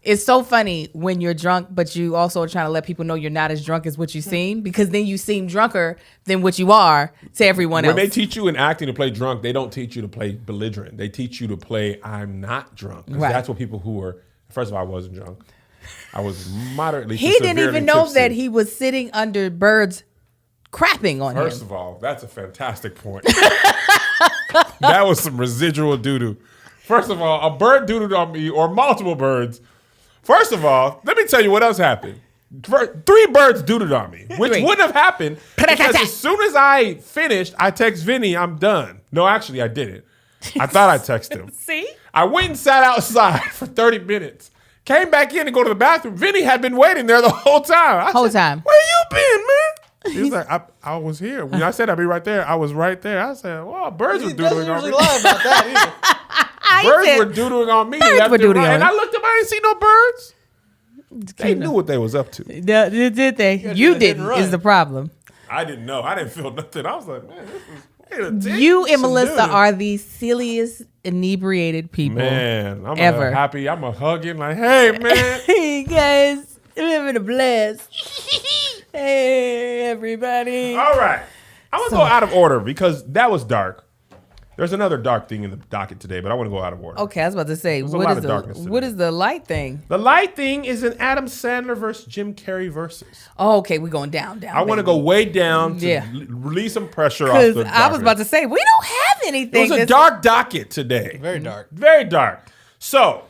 it's so funny when you're drunk, but you also are trying to let people know you're not as drunk as what you seem, because then you seem drunker than what you are to everyone else. When they teach you in acting to play drunk, they don't teach you to play belligerent. They teach you to play I'm not drunk. Right. That's what people who were, first of all, I wasn't drunk. I was moderately He didn't even know tipsy. that he was sitting under birds crapping on him. First of all, that's a fantastic point. That was some residual doo-doo. First of all, a bird doo-dooed on me, or multiple birds. First of all, let me tell you what else happened. 3 birds doo-dooed on me, which wouldn't have happened because as soon as I finished, I text Vinny, I'm done. No, actually, I didn't. I thought I texted him. See? I went and sat outside for 30 minutes. Came back in to go to the bathroom. Vinny had been waiting there the whole time. I said, where you been, man? He was like, I was here. When I said I'd be right there, I was right there. I said, well, birds were doodling on me. He doesn't usually lie about that either. Birds were doodling on me. Birds were doodling on and me. I looked up, I didn't see no birds. They knew what they was up to. Did they? You didn't is the problem. I didn't know. I didn't feel nothing. I was like, man, this is... You and Melissa are the silliest inebriated people I'm ever. Happy. I'm a hugging like, hey, man. Hey, guys. I'm having a blast. Hey, everybody. All right. I'm going to go out of order because that was dark. There's another dark thing in the docket today, but I want to go out of order. Okay, I was about to say, There's a lot of darkness today. what is the light thing? The light thing is an Adam Sandler versus Jim Carrey versus. Oh, okay, we're going down. I want to go way down to release some pressure off the darkness. I was about to say, we don't have anything. It was a dark docket today. Very dark. Very dark. So,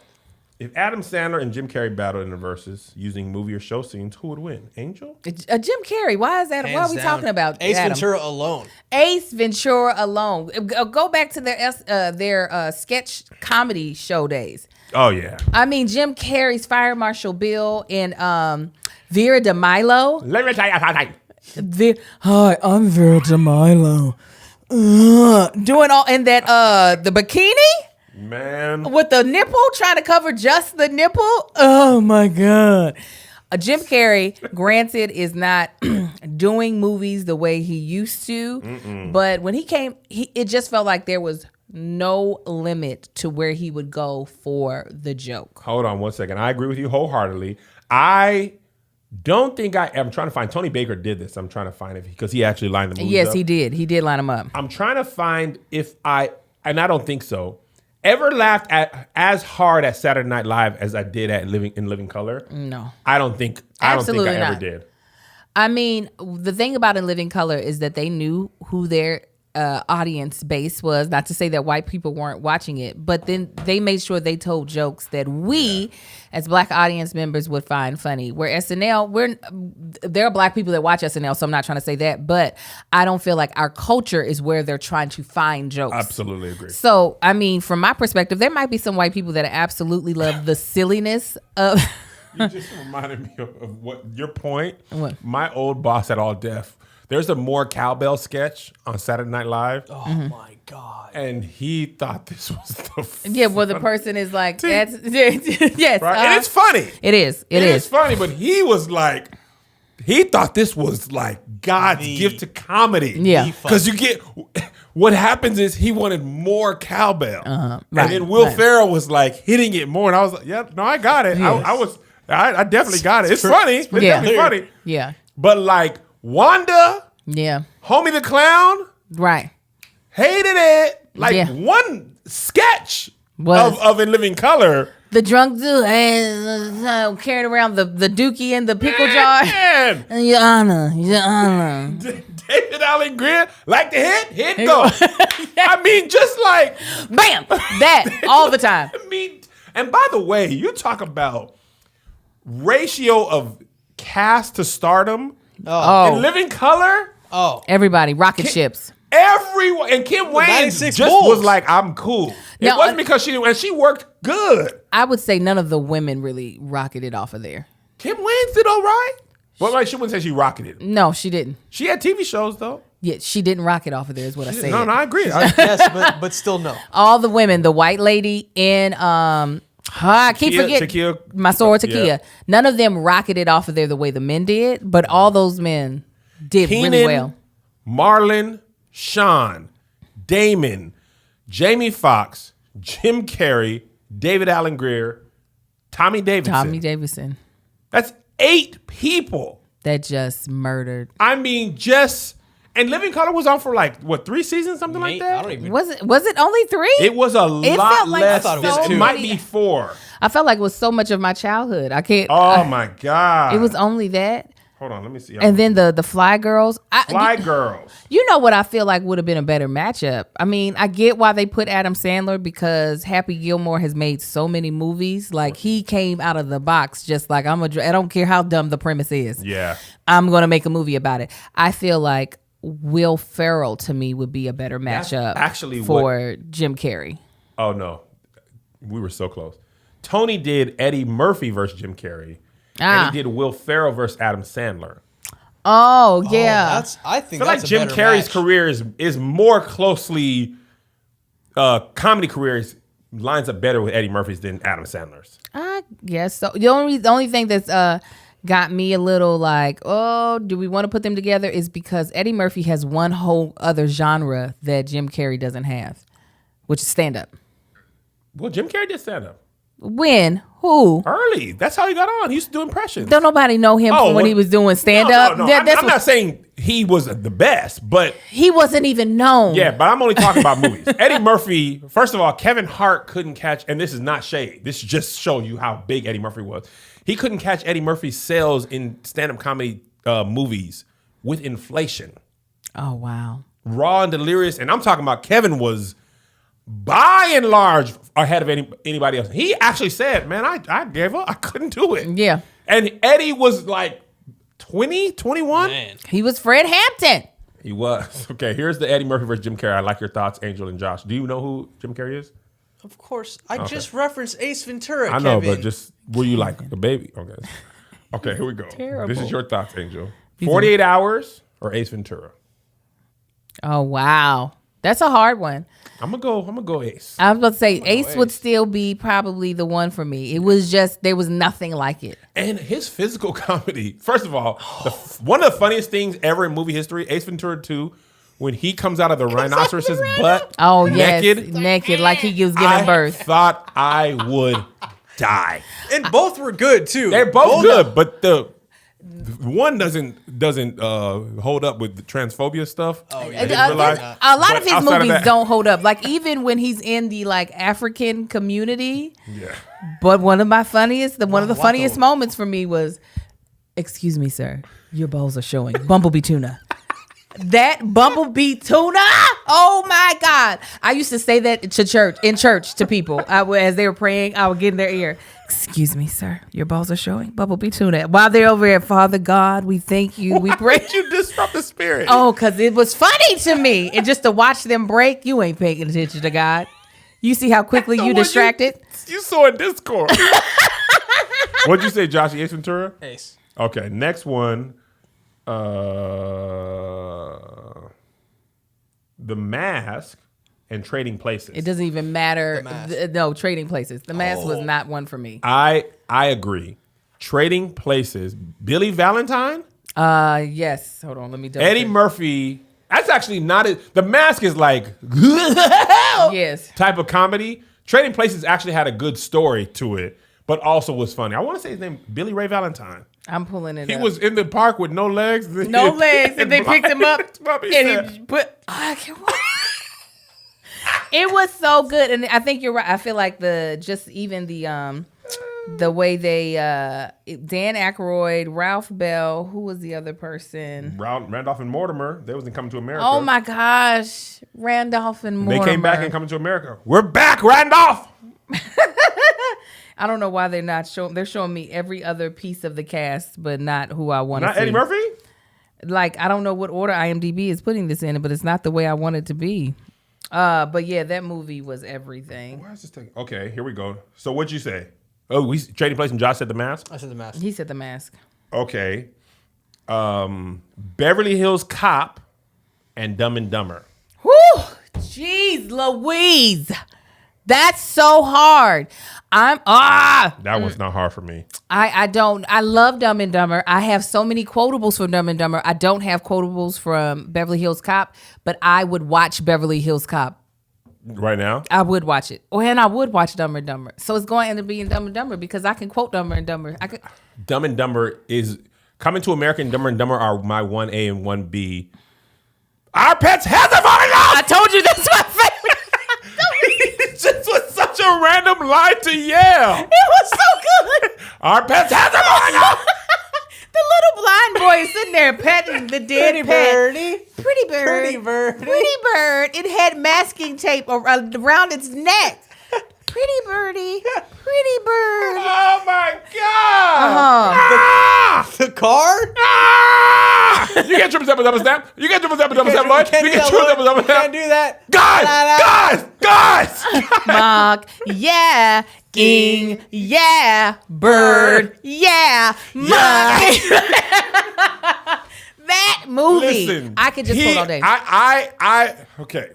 if Adam Sandler and Jim Carrey battled in the verses using movie or show scenes, who would win? Angel? Jim Carrey. Why is that? Why are we talking about Ace Adam? Ventura alone? Ace Ventura alone. Go back to their sketch comedy show days. Oh, yeah. I mean, Jim Carrey's Fire Marshal Bill and Vera DeMilo. Let me tell you something. Hi, I'm Vera DeMilo. Doing all in that the bikini? Man. With the nipple, trying to cover just the nipple. Oh my God. Jim Carrey, granted, is not doing movies the way he used to. But when he came, it just felt like there was no limit to where he would go for the joke. Hold on 1 second. I agree with you wholeheartedly. I don't think I'm trying to find, Tony Baker did this. I'm trying to find it because he actually lined the movies up. Yes, he did. He did line them up. I'm trying to find and I don't think so. ever laughed at as hard at Saturday Night Live as I did at Living Color? No. I don't think I ever did. I mean, the thing about In Living Color is that they knew who their audience base was. Not to say that white people weren't watching it, but then they made sure they told jokes that we, as Black audience members, would find funny. Where SNL, there are Black people that watch SNL, so I'm not trying to say that, but I don't feel like our culture is where they're trying to find jokes. Absolutely agree. So, I mean, from my perspective, there might be some white people that absolutely love the silliness of... You just reminded me of what your point. What? My old boss at All Def. There's a More Cowbell sketch on Saturday Night Live. Oh my God. And he thought this was the Yeah, well, the person is like, that's, yes. right? And it's funny. It is. It is funny, but he was like, he thought this was like God's gift to comedy. Yeah. Because you get, what happens is he wanted more cowbell. Right, and then Will right. Ferrell was like hitting it more. And I was like, yeah, no, I got it. Yes. I definitely got it. It's funny. It's definitely funny. Yeah. But like Wanda, Yeah. Homie the Clown, Right. hated it. Like Yeah. one sketch Was. of In Living Color. The drunk dude carrying around the dookie in the pickle jar. Man. Your Honor. David Allen Greer, like the hit go. I mean, just like, Bam! That all the time. I mean, and by the way, you talk about ratio of cast to stardom. Oh. In Living Color, Everybody, rocket ships. everyone, and Kim Wayne 96 just Bulls. was like, I'm cool. It Now, wasn't because she worked good. I would say none of the women really rocketed off of there. Kim Wayne did all right. Well, like, she wouldn't say she rocketed. No, she didn't. She had TV shows, though. Yeah, she didn't rocket off of there is what I said. No, I agree. Yes, but still no. All the women, the white lady in I keep forgetting Takia. my soror Takia. Yeah. None of them rocketed off of there the way the men did, but all those men did Keenan, really well. Marlon, Sean, Damon, Jamie Foxx, Jim Carrey, David Allen Greer, Tommy Davidson. That's 8 people. That just murdered. I mean, and Living Color was on for like, what, 3 seasons, something like that? I don't even. Was it only 3? It was a lot felt like less. I thought it was It 2. might be 4. I felt like it was so much of my childhood. I can't. Oh my God. It was only that. Hold on, let me see. And then the Fly Girls. Fly Girls. You know what I feel like would have been a better matchup? I mean, I get why they put Adam Sandler because Happy Gilmore has made so many movies. Like, he came out of the box just like, I don't care how dumb the premise is. Yeah. I'm going to make a movie about it. I feel like Will Ferrell, to me, would be a better matchup actually for Jim Carrey. Oh, no. We were so close. Tony did Eddie Murphy versus Jim Carrey. And he did Will Ferrell versus Adam Sandler. Oh, yeah. I think I feel like Jim Carrey's career is more closely comedy careers lines up better with Eddie Murphy's than Adam Sandler's. I guess so. The only thing that's got me a little like, oh, do we want to put them together is because Eddie Murphy has one whole other genre that Jim Carrey doesn't have, which is stand-up. Well, Jim Carrey did stand-up. When? Who? Early. That's how he got on. He used to do impressions. Don't nobody know him from when he was doing stand-up. No. I'm not saying he was the best, but he wasn't even known. Yeah, but I'm only talking about movies. Eddie Murphy, first of all, Kevin Hart couldn't catch, and this is not shade. This just shows you how big Eddie Murphy was. He couldn't catch Eddie Murphy's sales in stand-up comedy movies with inflation. Oh, wow. Raw and Delirious, and I'm talking about Kevin was by and large ahead of anybody else. He actually said, man, I gave up. I couldn't do it. Yeah. And Eddie was like 20, 21. Man. He was Fred Hampton. He was. Okay, here's the Eddie Murphy versus Jim Carrey. I like your thoughts, Angel and Josh. Do you know who Jim Carrey is? Of course. I just referenced Ace Ventura, I know, Kevin. but just, were you like the baby? Okay. Okay, here we go. Terrible. This is your thoughts, Angel. 48 Hours or Ace Ventura? Oh, wow. That's a hard one. I'm gonna go Ace. I was about to say Ace would still be probably the one for me. It was just, there was nothing like it. And his physical comedy, first of all, one of the funniest things ever in movie history, Ace Ventura 2, when he comes out of the rhinoceros's butt, Oh, naked, yes. Naked, like he was giving birth. I thought I would die. And both were good, too. They're both good, but one doesn't hold up with the transphobia stuff. Oh, yeah. I didn't realize. A lot of his outside movies that- don't hold up. Like even when he's in the like African community. Yeah. But one of the funniest moments for me was, "Excuse me, sir, your balls are showing." Bumblebee tuna. That bumblebee tuna. Oh my God! I used to say that in church to people. As they were praying, I would get in their ear. "Excuse me, sir, your balls are showing bumblebee tuna." While they're over here, "Father God, we thank you. We pray." Did you disrupt the spirit? Oh, because it was funny to me. And just to watch them break, you ain't paying attention to God. You see how quickly you distracted? You saw in Discord. What'd you say, Josh? Ace Ventura? Ace. Okay, next one. The Mask and Trading Places. It doesn't even matter. The Mask. No, Trading Places. The Mask was not one for me. I agree. Trading Places. Billy Valentine? Yes. Hold on, let me double Eddie check. Murphy. That's actually not it. The Mask is like Yes. type of comedy. Trading Places actually had a good story to it, but also was funny. I want to say his name, Billy Ray Valentine. I'm pulling it He up. was in the park with no legs. No legs, and they picked him up, He and said, he put. I can't. It was so good, and I think you're right. I feel like the way they Dan Aykroyd, Ralph Bell, who was the other person? Randolph and Mortimer, they wasn't Coming to America. Oh my gosh, Randolph and Mortimer. They came back and Coming to America. We're back, Randolph. I don't know why they're not showing. They're showing me every other piece of the cast, but not who I want to see. Not Eddie Murphy? Like, I don't know what order IMDb is putting this in, but it's not the way I want it to be. But yeah, that movie was everything. Why is this thing? Okay, here we go. So what'd you say? Oh, we Trading Place and Josh said The Mask? I said The Mask. He said The Mask. Okay. Beverly Hills Cop and Dumb and Dumber. Whew! Jeez Louise. That's so hard. That one's not hard for me. I love Dumb and Dumber. I have so many quotables from Dumb and Dumber. I don't have quotables from Beverly Hills Cop, but I would watch Beverly Hills Cop. Right now? I would watch it. And I would watch Dumb and Dumber. So it's going to end up being Dumb and Dumber because I can quote Dumb and Dumber. Dumb and Dumber is Coming to America and Dumber and Dumber are my 1A and 1B. Our pets has a falling off! I told you that's my favorite. It just was such a random line to yell. It was so good. Our pets has a falling off! The little blind boy is sitting there petting the dead Pretty pet. birdie. Pretty bird. Pretty birdie. Pretty bird. It had masking tape around its neck. Pretty birdie. Pretty bird. Oh my God! Uh-huh. The car? Ah! You can't triple double snap. You can't triple double snap, Lloyd. You can't triple double Can't snap. do that. Guys! Mock, yeah. King, yeah. Bird, yeah. Mock. That movie. Listen, I could just quote all day. Okay.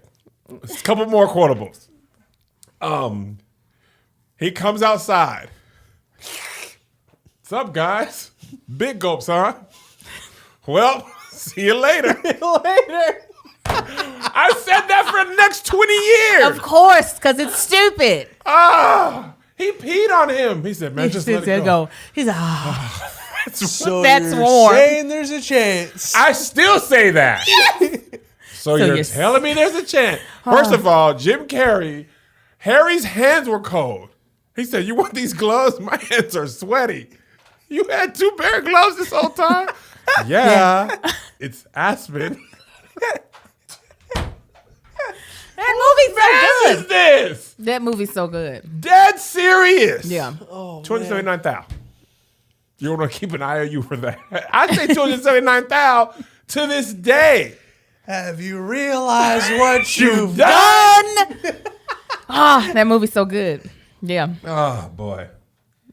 A couple more quotables. He comes outside. What's up, guys? Big gulps, huh? Well, see you later. Later. I said that for the next 20 years. Of course, because it's stupid. He peed on him. He said, man, just let it go. He's like, So That's you're warm. saying there's a chance. I still say that. So you're yes. telling me there's a chance. First of all, Jim Carrey, Harry's hands were cold. He said, you want these gloves? My hands are sweaty. You had 2 pair of gloves this whole time? Yeah. It's Aspen. that movie's so What is this? That movie's so good. Dead serious. Yeah. Oh, 279,000. You want to keep an IOU for that? I say 279,000 to this day. have you realized what you've Done. That movie's so good. Yeah. Oh, boy.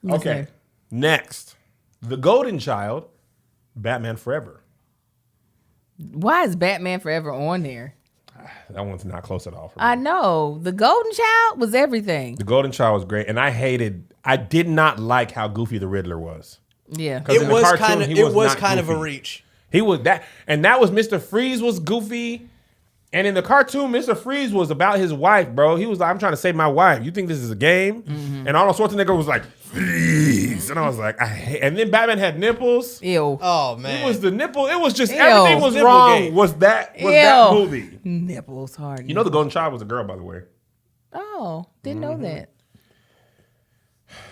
Okay. Okay. Next. The Golden Child, Batman Forever. Why is Batman Forever on there? That one's not close at all for me. I know. The Golden Child was everything. The Golden Child was great, and I did not like how goofy the Riddler was. Yeah. 'Cause in It the was cartoon, kind of he was not kind of a goofy. reach. He was that, and that was Mr. Freeze was goofy And in the cartoon, Mr. Freeze was about his wife, bro. He was like, I'm trying to save my wife. You think this is a game? Mm-hmm. And Arnold Schwarzenegger was like, Freeze. And I was like, and then Batman had nipples. Ew. Oh, man. It was the nipple. It was just, Ew. everything was Nipple wrong. game. Was that Ew. movie. Nipples hard. You know the Golden Child was a girl, by the way. Oh, didn't know that.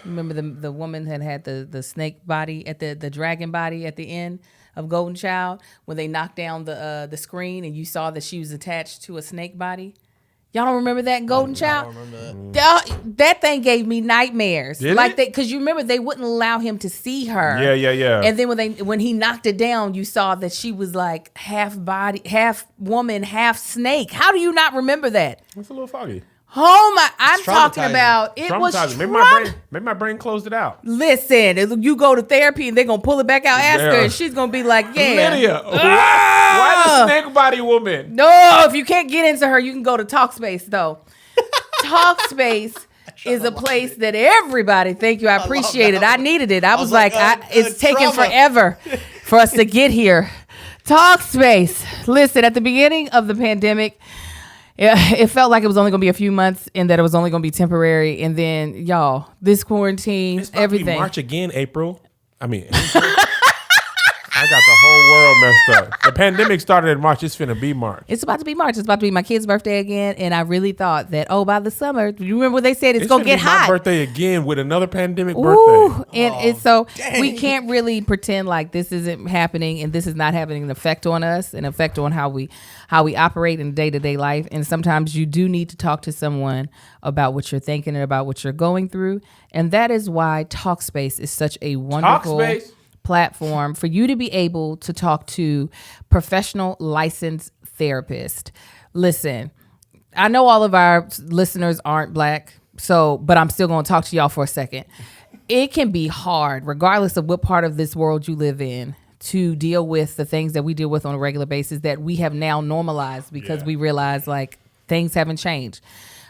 Remember the woman had the snake body at the dragon body at the end of Golden Child when they knocked down the screen and you saw that she was attached to a snake body. Y'all don't remember that in Golden Child? I don't remember that. That thing gave me nightmares. Did like it? because you remember they wouldn't allow him to see her. Yeah. And then when he knocked it down, you saw that she was like half body, half woman, half snake. How do you not remember that? It's a little foggy. Oh my! I'm talking traumatizing. about it was Traumatizing. Maybe my brain closed it out. Listen, you go to therapy and they're gonna pull it back out. Ask her, Yeah. and she's gonna be like, "Yeah, Lydia, why the snake body woman? no." If you can't get into her, you can go to Talkspace though. Talkspace is a place that everybody. Thank you, I appreciate it. I needed it. I was like, it's taking trauma. forever for us to get here. Talkspace. Listen, at the beginning of the pandemic. It felt like it was only going to be a few months and that it was only going to be temporary. And then, y'all, this quarantine, It's about everything. to be March again, April. I mean, April. I got the whole world messed up. The pandemic started in March. It's finna be March. It's about to be March. It's about to be my kid's birthday again. And I really thought that, by the summer, you remember what they said? It's going to finna get be hot. My birthday again with another pandemic Ooh, birthday. and it's so we can't really pretend like this isn't happening and this is not having an effect on us, an effect on how we operate in day-to-day life. And sometimes you do need to talk to someone about what you're thinking and about what you're going through. And that is why Talkspace is such a wonderful Talkspace. platform for you to be able to talk to professional licensed therapists. Listen, I know all of our listeners aren't black, but I'm still going to talk to y'all for a second. It can be hard, regardless of what part of this world you live in, to deal with the things that we deal with on a regular basis that we have now normalized because we realize like things haven't changed.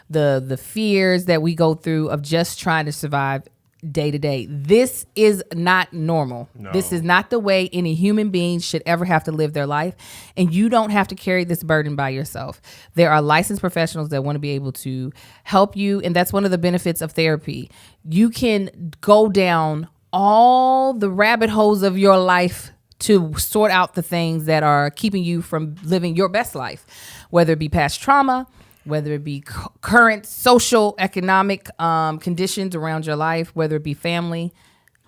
The fears that we go through of just trying to survive day to day. This is not normal. No. This is not the way any human being should ever have to live their life. And you don't have to carry this burden by yourself. There are licensed professionals that want to be able to help you. And that's one of the benefits of therapy. You can go down all the rabbit holes of your life to sort out the things that are keeping you from living your best life, whether it be past trauma, whether it be current social, economic conditions around your life, whether it be family.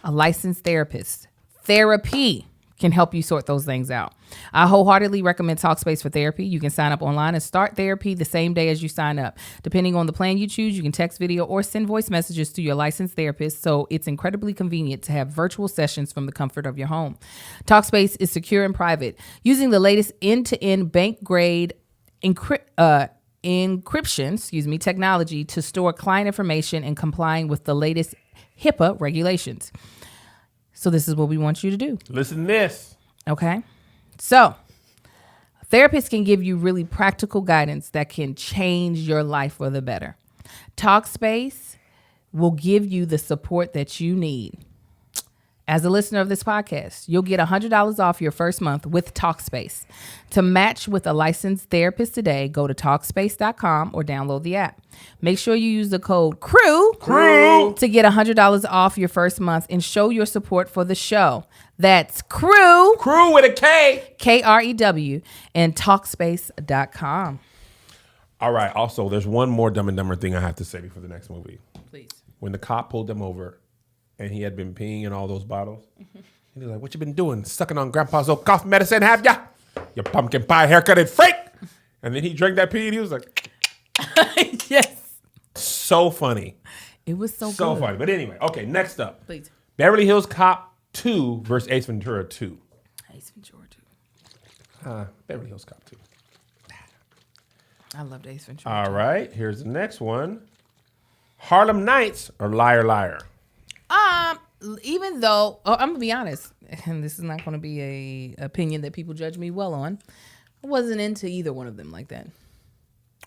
A licensed therapist. Therapy can help you sort those things out. I wholeheartedly recommend Talkspace for therapy. You can sign up online and start therapy the same day as you sign up. Depending on the plan you choose, you can text, video, or send voice messages to your licensed therapist, so it's incredibly convenient to have virtual sessions from the comfort of your home. Talkspace is secure and private, using the latest end-to-end bank-grade encryption technology to store client information and complying with the latest HIPAA regulations. So this is what we want you to do. Listen to this. Okay. So therapists can give you really practical guidance that can change your life for the better. Talkspace will give you the support that you need. As a listener of this podcast, you'll get $100 off your first month with Talkspace. To match with a licensed therapist today, go to Talkspace.com or download the app. Make sure you use the code CREW to get $100 off your first month and show your support for the show. That's CREW. Crew with a K. KREW and Talkspace.com. All right. Also, there's one more Dumb and Dumber thing I have to say before the next movie. Please. When the cop pulled them over and he had been peeing in all those bottles, and he was like, "What you been doing? Sucking on Grandpa's old cough medicine, have ya? You pumpkin pie haircutted freak!" And then he drank that pee and he was like, Yes. so funny. It was so So good. funny. But anyway, okay, next up. Please. Beverly Hills Cop 2 versus Ace Ventura 2. Ace Ventura 2. Beverly Hills Cop 2. I loved Ace Ventura. All right, here's the next one. Harlem Nights or Liar Liar? Even though, I'm gonna be honest, and this is not gonna be a opinion that people judge me well on, I wasn't into either one of them like that.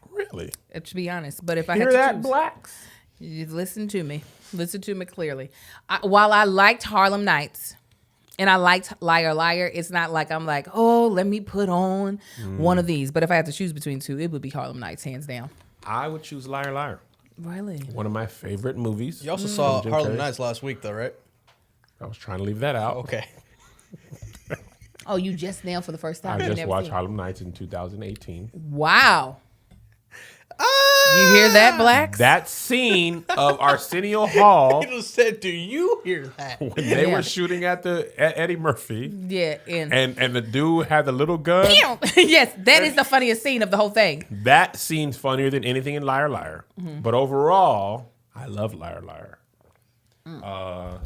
Really? To be honest, but if I Hear had to that, choose, blacks? you listen to me clearly. While I liked Harlem Nights, And I liked Liar Liar. It's not like I'm like, oh, let me put on one of these. But if I had to choose between two, it would be Harlem Nights, hands down. I would choose Liar Liar. Really? One of my favorite movies. You also saw Jim Harlem Carrey. Nights last week, though, right? I was trying to leave that out. Okay. Oh, you just now for the first time? I You just never watched seen it? Harlem Nights in 2018. Wow. You hear that, Blacks? That scene of Arsenio Hall He just said, "Do you hear that?" when they Yeah. were shooting at Eddie Murphy, Yeah. and the dude had the little gun. Yes, that is the funniest scene of the whole thing. That scene's funnier than anything in Liar Liar. But overall, I love Liar Liar.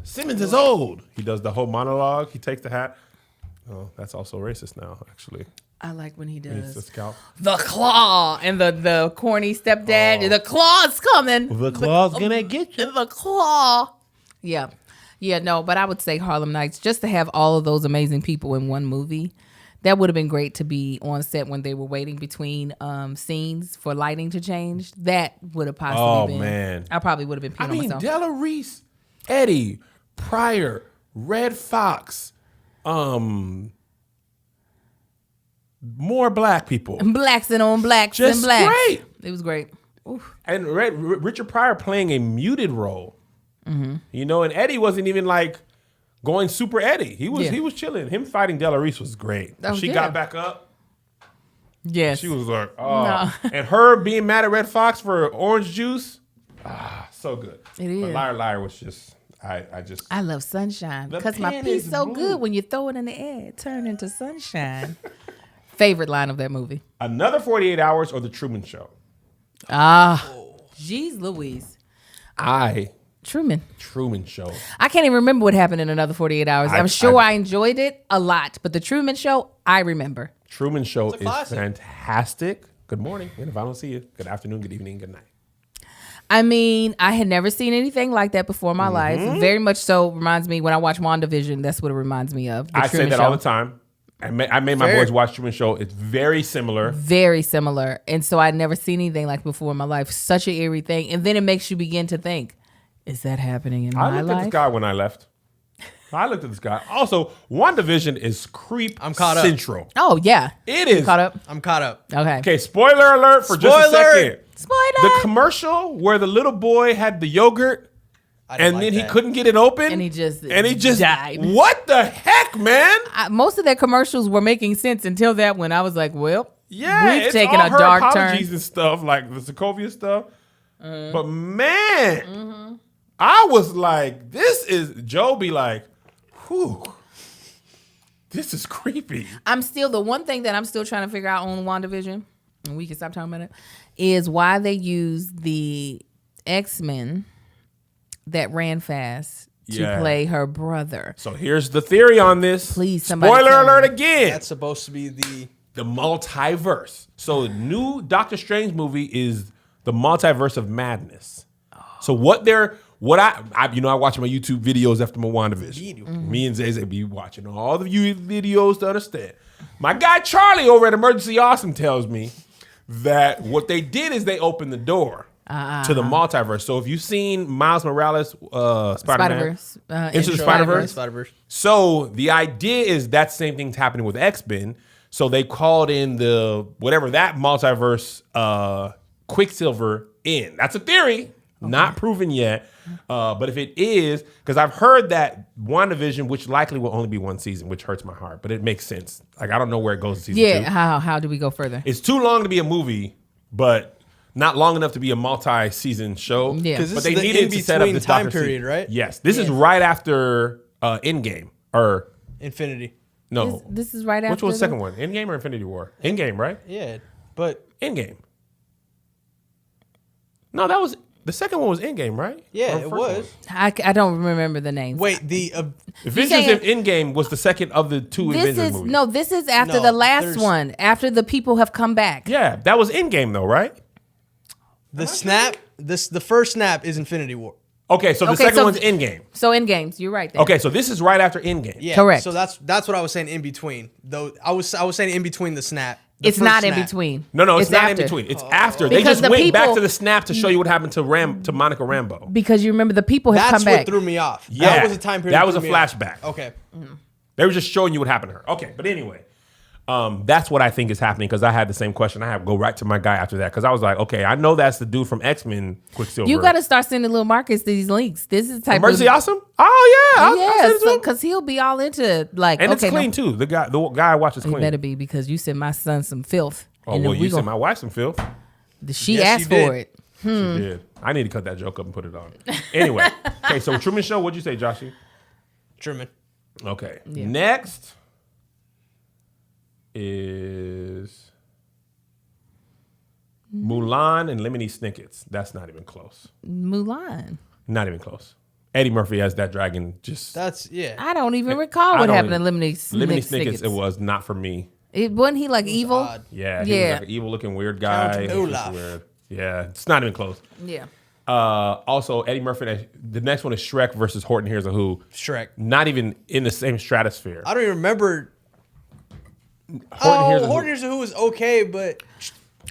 Simmons is old. He does the whole monologue. He takes the hat. Oh, that's also racist now, actually. I like when he He's the does scalp. the claw and the corny stepdad. The claw's coming. The claw's gonna get you. The claw. Yeah. Yeah, no, but I would say Harlem Nights, just to have all of those amazing people in one movie. That would have been great to be on set when they were waiting between scenes for lighting to change. That would have possibly been. Oh, man. I probably would have been peeing I on mean, myself. Della Reese, Eddie, Pryor, Red Fox, more black people. Blacks and on blacks Just and blacks. great. It was great. Oof. And Richard Pryor playing a muted role. You know, and Eddie wasn't even like going super Eddie. He was chilling. Him fighting Della Reese was great. Oh, She yeah. got back up. Yes. She was like, oh. No. And her being mad at Red Fox for orange juice. So good. It is. But Liar Liar was just, I love sunshine The because my pen pea's is so blue. good when you throw it in the air, it turn into sunshine. Favorite line of that movie. Another 48 Hours or The Truman Show. Jeez Louise. Truman Show. I can't even remember what happened in another 48 hours. I'm sure I enjoyed it a lot, but the Truman Show, I remember. Truman Show is classic. fantastic. Good morning. And if I don't see you, good afternoon, good evening, good night. I mean, I had never seen anything like that before in my life. Mm-hmm. Very much so reminds me when I watch WandaVision, that's what it reminds me of. I say Truman that Show. all the time. I made my Fair. boys watch Truman Show. It's very similar. Very similar. And so I'd never seen anything like before in my life. Such an eerie thing. And then it makes you begin to think, is that happening in I my looked at life? the sky when I left. I looked at the sky. Also, WandaVision is creep I'm caught up. central. Oh, yeah. It is. Caught up? I'm caught up. Okay. Okay, spoiler alert for just a Spoiler! second. Spoiler. The commercial where the little boy had the yogurt I didn't and like then he that. couldn't get it open. And he just died. died. What the heck, man? Most of their commercials were making sense until that one. I was like, well, Yeah, we've it's taken all a her dark apologies turn. and stuff, like the Sokovia stuff. But man, I was like, Joe be like, whew, this is creepy. The one thing that I'm still trying to figure out on WandaVision, and we can stop talking about it, is why they use the X-Men that ran fast to play her brother. So here's the theory on this. Please, somebody Spoiler tell me. alert again. That's supposed to be the multiverse. So the new Doctor Strange movie is the multiverse of madness. So I watch my YouTube videos after my WandaVision. Me and Zay be watching all the videos to understand. My guy Charlie over at Emergency Awesome tells me that what they did is they opened the door to the multiverse. So if you've seen Miles Morales, Spider-Man, Spider-Verse. Into the Spider-Verse. Spider-Verse. So the idea is that same thing's happening with X-Men. So they called in the whatever that multiverse Quicksilver in. That's a theory, not proven yet. But if it is, because I've heard that WandaVision, which likely will only be one season, which hurts my heart, but it makes sense. Like I don't know where it goes in season 2. Yeah, how do we go further? It's too long to be a movie, but not long enough to be a multi-season show. Yeah. 'Cause But this they is the needed to set up in-between this time Dr. period, right? Yes. This is right after Endgame. Or Infinity. no. This is right after. Which was the second one? Endgame or Infinity War? Endgame, right? Yeah, but Endgame. No, that was the second one was Endgame, right? yeah, Or it first was. one? I don't remember the names. Wait, the Avengers saying- and Endgame was the second of the two This Avengers is movies. this is after No, the last there's- one. After the people have come back. Yeah, that was Endgame though, right? the snap. The first snap is Infinity War. Okay, so the Okay, second so one's Endgame. So in games, you're right there. Okay, so this is right after Endgame. Yeah, Correct. So that's what I was saying in between. Though I was saying in between the snap. the It's first not in snap. between. No, it's not after. in between. It's after. They Because just the went back people- to the snap to show you what happened to Monica Rambeau. Because you remember the people have That's come what back. threw me off. Yeah, That was a time period. that was a threw me off. flashback. Okay. They were just showing you what happened to her. Okay, but anyway, that's what I think is happening because I had the same question. I have to go right to my guy after that because I was like, okay, I know that's the dude from X-Men Quicksilver. You got to start sending little Marcus these links. This is the type Emergency of Awesome? Oh, yeah. yeah, because he'll be all into like. And okay, it's clean, too. The guy I watch is It clean. better be because you sent my son some filth. Oh, well, you sent my wife some filth. She Yes, asked she did. for it. She did. I need to cut that joke up and put it on. Anyway. Okay, so Truman Show, what'd you say, Joshy? Truman. Okay. Yeah. Next is Mulan and Lemony Snicket's. That's not even close. Mulan. Not even close. Eddie Murphy as that dragon just... That's, yeah. I don't even recall what happened to Lemony Snicket's, it was not for me. Wasn't he like evil? Odd. Yeah, he was like an evil-looking weird guy. Count It was just Olaf. weird. Yeah, it's not even close. Yeah. Also, Eddie Murphy, the next one is Shrek versus Horton Hears a Who. Shrek. Not even in the same stratosphere. I don't even remember. Horton Horton Hears a Who was okay, but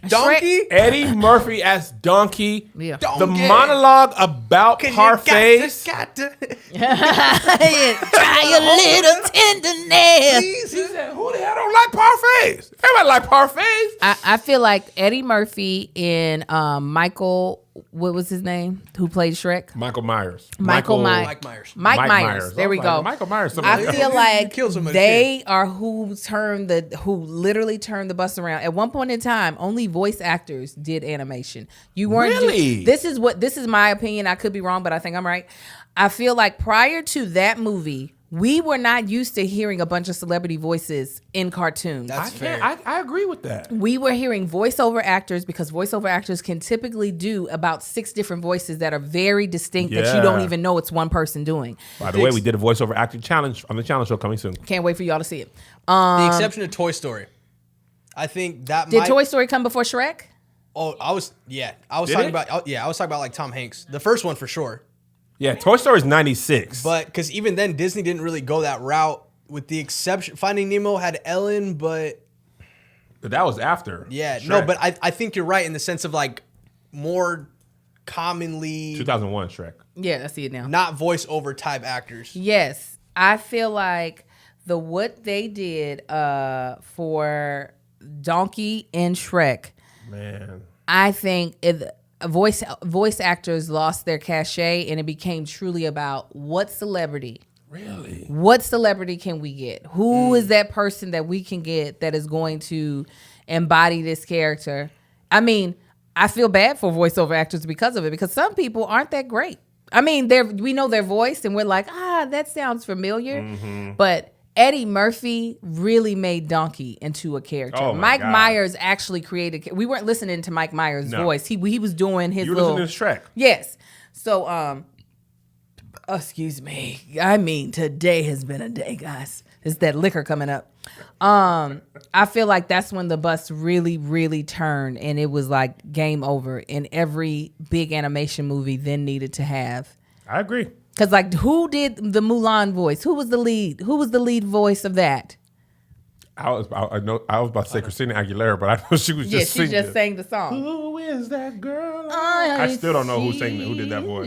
Donkey? Eddie Murphy as Donkey. Yeah. The Donkey. monologue about 'Cause you parfaits. got to. Try a little tenderness. He said, who the hell don't like parfaits? Everybody like parfaits. I feel like Eddie Murphy and Michael, what was his name? Who played Shrek? Michael Myers. Mike Myers. Mike Mike Myers. There we I was like, go. Michael Myers. I feel like killed somebody, they are who literally turned the bus around. At one point in time, only voice actors did animation. You weren't Really? This is my opinion. I could be wrong, but I think I'm right. I feel like prior to that movie, we were not used to hearing a bunch of celebrity voices in cartoons. That's fair. I agree with that. We were hearing voiceover actors because voiceover actors can typically do about 6 different voices that are very distinct that you don't Yeah. even know it's one person doing. By the way, we did a voiceover acting challenge on the challenge show coming soon. Can't wait for y'all to see it. The exception of Toy Story. I think that Did Toy Story come before Shrek? Oh, I was Did talking it? about. I was talking about like Tom Hanks, the first one for sure. Yeah, Toy Story is 96. But because even then Disney didn't really go that route. With the exception, Finding Nemo had Ellen, but that was after. yeah, Shrek. no. But I think you're right in the sense of like more commonly 2001 Shrek. Yeah, I see it now. not voiceover type actors. Yes, I feel like what they did for Donkey and Shrek, Man. I think voice actors lost their cachet and it became truly about what celebrity. Really? What celebrity can we get? Who is that person that we can get that is going to embody this character? I mean, I feel bad for voiceover actors because of it, because some people aren't that great. I mean, we know their voice and we're like, that sounds familiar. Mm-hmm. But Eddie Murphy really made Donkey into a character. Oh my Mike God. Myers actually created. We weren't listening to Mike Myers' No. voice. He was doing his You were little. listening to Shrek. Yes. So, excuse me. I mean, today has been a day, guys. It's that liquor coming up. I feel like that's when the bus really, really turned and it was like game over. And every big animation movie then needed to have. I agree. Because like, who did the Mulan voice? Who was the lead? Who was the lead voice of that? I was about to say Christina Aguilera, but I know she was just she singing. just sang the song. Who is that girl? I still don't know who did that voice.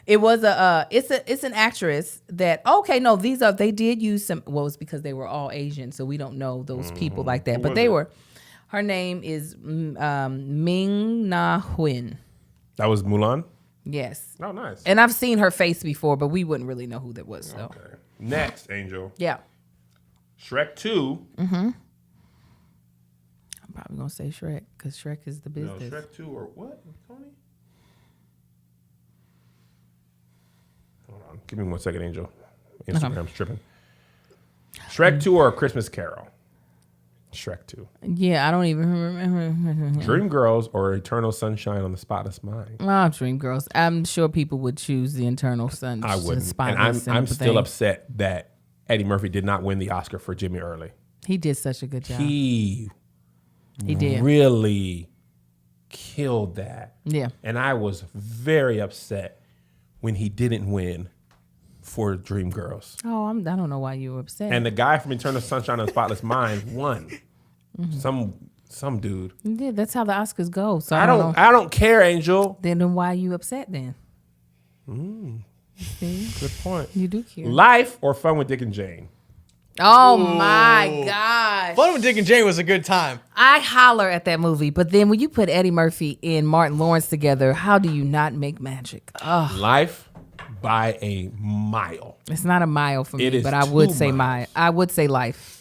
It was it's an actress that they did use some. Well, it's because they were all Asian, so we don't know those people like that. Who But was they it? were. Her name is Ming Na Huyen. That was Mulan? Yes, Oh, nice. and I've seen her face before, but we wouldn't really know who that was. So Okay. Next, Angel. yeah, Shrek 2. I'm probably gonna say Shrek because Shrek is the No, business. Shrek 2 or what, Tony? Hold on. Give me 1 second, Angel. Instagram's tripping. Shrek 2 or A Christmas Carol? Shrek 2. Yeah, I don't even remember. Dreamgirls or Eternal Sunshine on the Spotless Mind? Oh, Dreamgirls. I'm sure people would choose the Internal Sun. I wouldn't. And Spotless I'm and still everything. upset that Eddie Murphy did not win the Oscar for Jimmy Early. He did such a good job. He did. really killed that. Yeah. And I was very upset when he didn't win for Dreamgirls. Oh, I don't know why you were upset. And the guy from Eternal Sunshine of the Spotless Mind won. Some dude. yeah, that's how the Oscars go. So I I don't know. don't care, Angel. Then why are you upset then? Good point. You do care. Life or Fun with Dick and Jane? Oh my gosh. Fun with Dick and Jane was a good time. I holler at that movie, but then when you put Eddie Murphy and Martin Lawrence together, how do you not make magic? Oh, Life by a mile. it's not a mile for me, It is but I would 2 say miles. I would say Life.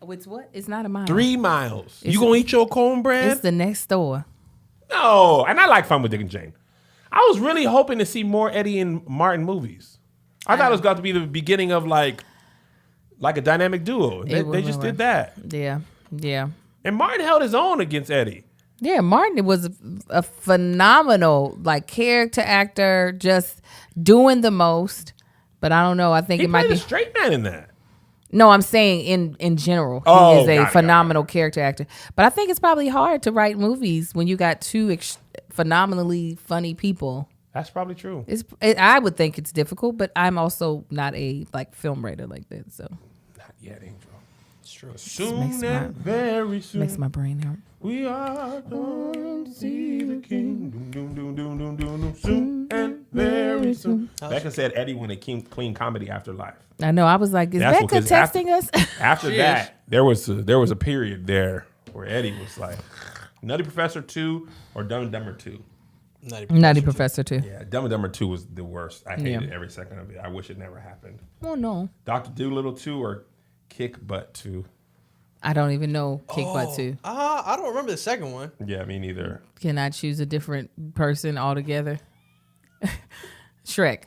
It's what? It's not a mile. 3 miles. You gonna eat your cornbread? It's the next door. No, and I like Fun with Dick and Jane. I was really hoping to see more Eddie and Martin movies. I thought it was going to be the beginning of like a dynamic duo. They just did that. Yeah. And Martin held his own against Eddie. Yeah, Martin was a phenomenal like character actor, just doing the most. But I don't know. I think He it might played be a straight man in that. No, I'm saying in general, he Oh, is a got it. phenomenal character actor. But I think it's probably hard to write movies when you got two phenomenally funny people. That's probably true. I would think it's difficult, but I'm also not a like film writer like that, so Not yet, Angel. It's true. Soon and very soon. makes my brain hurt. We are going to see the king. Doom, doom, doom, doom, doom, doom. Soon and very soon. Becca said Eddie wanted clean comedy after Life. I know. I was like, is That's Becca what- 'cause texting us? After that, there was a period there where Eddie was like, Nutty Professor 2 or Dumb and Dumber 2. Nutty Professor too. Yeah, Dumb and Dumber 2 was the worst. I hated every second of it. I wish it never happened. Oh no, Dr. Dolittle 2 or Kick Butt 2. I don't even know Kick Butt 2. I don't remember the second one. Yeah, me neither. Can I choose a different person altogether? Shrek.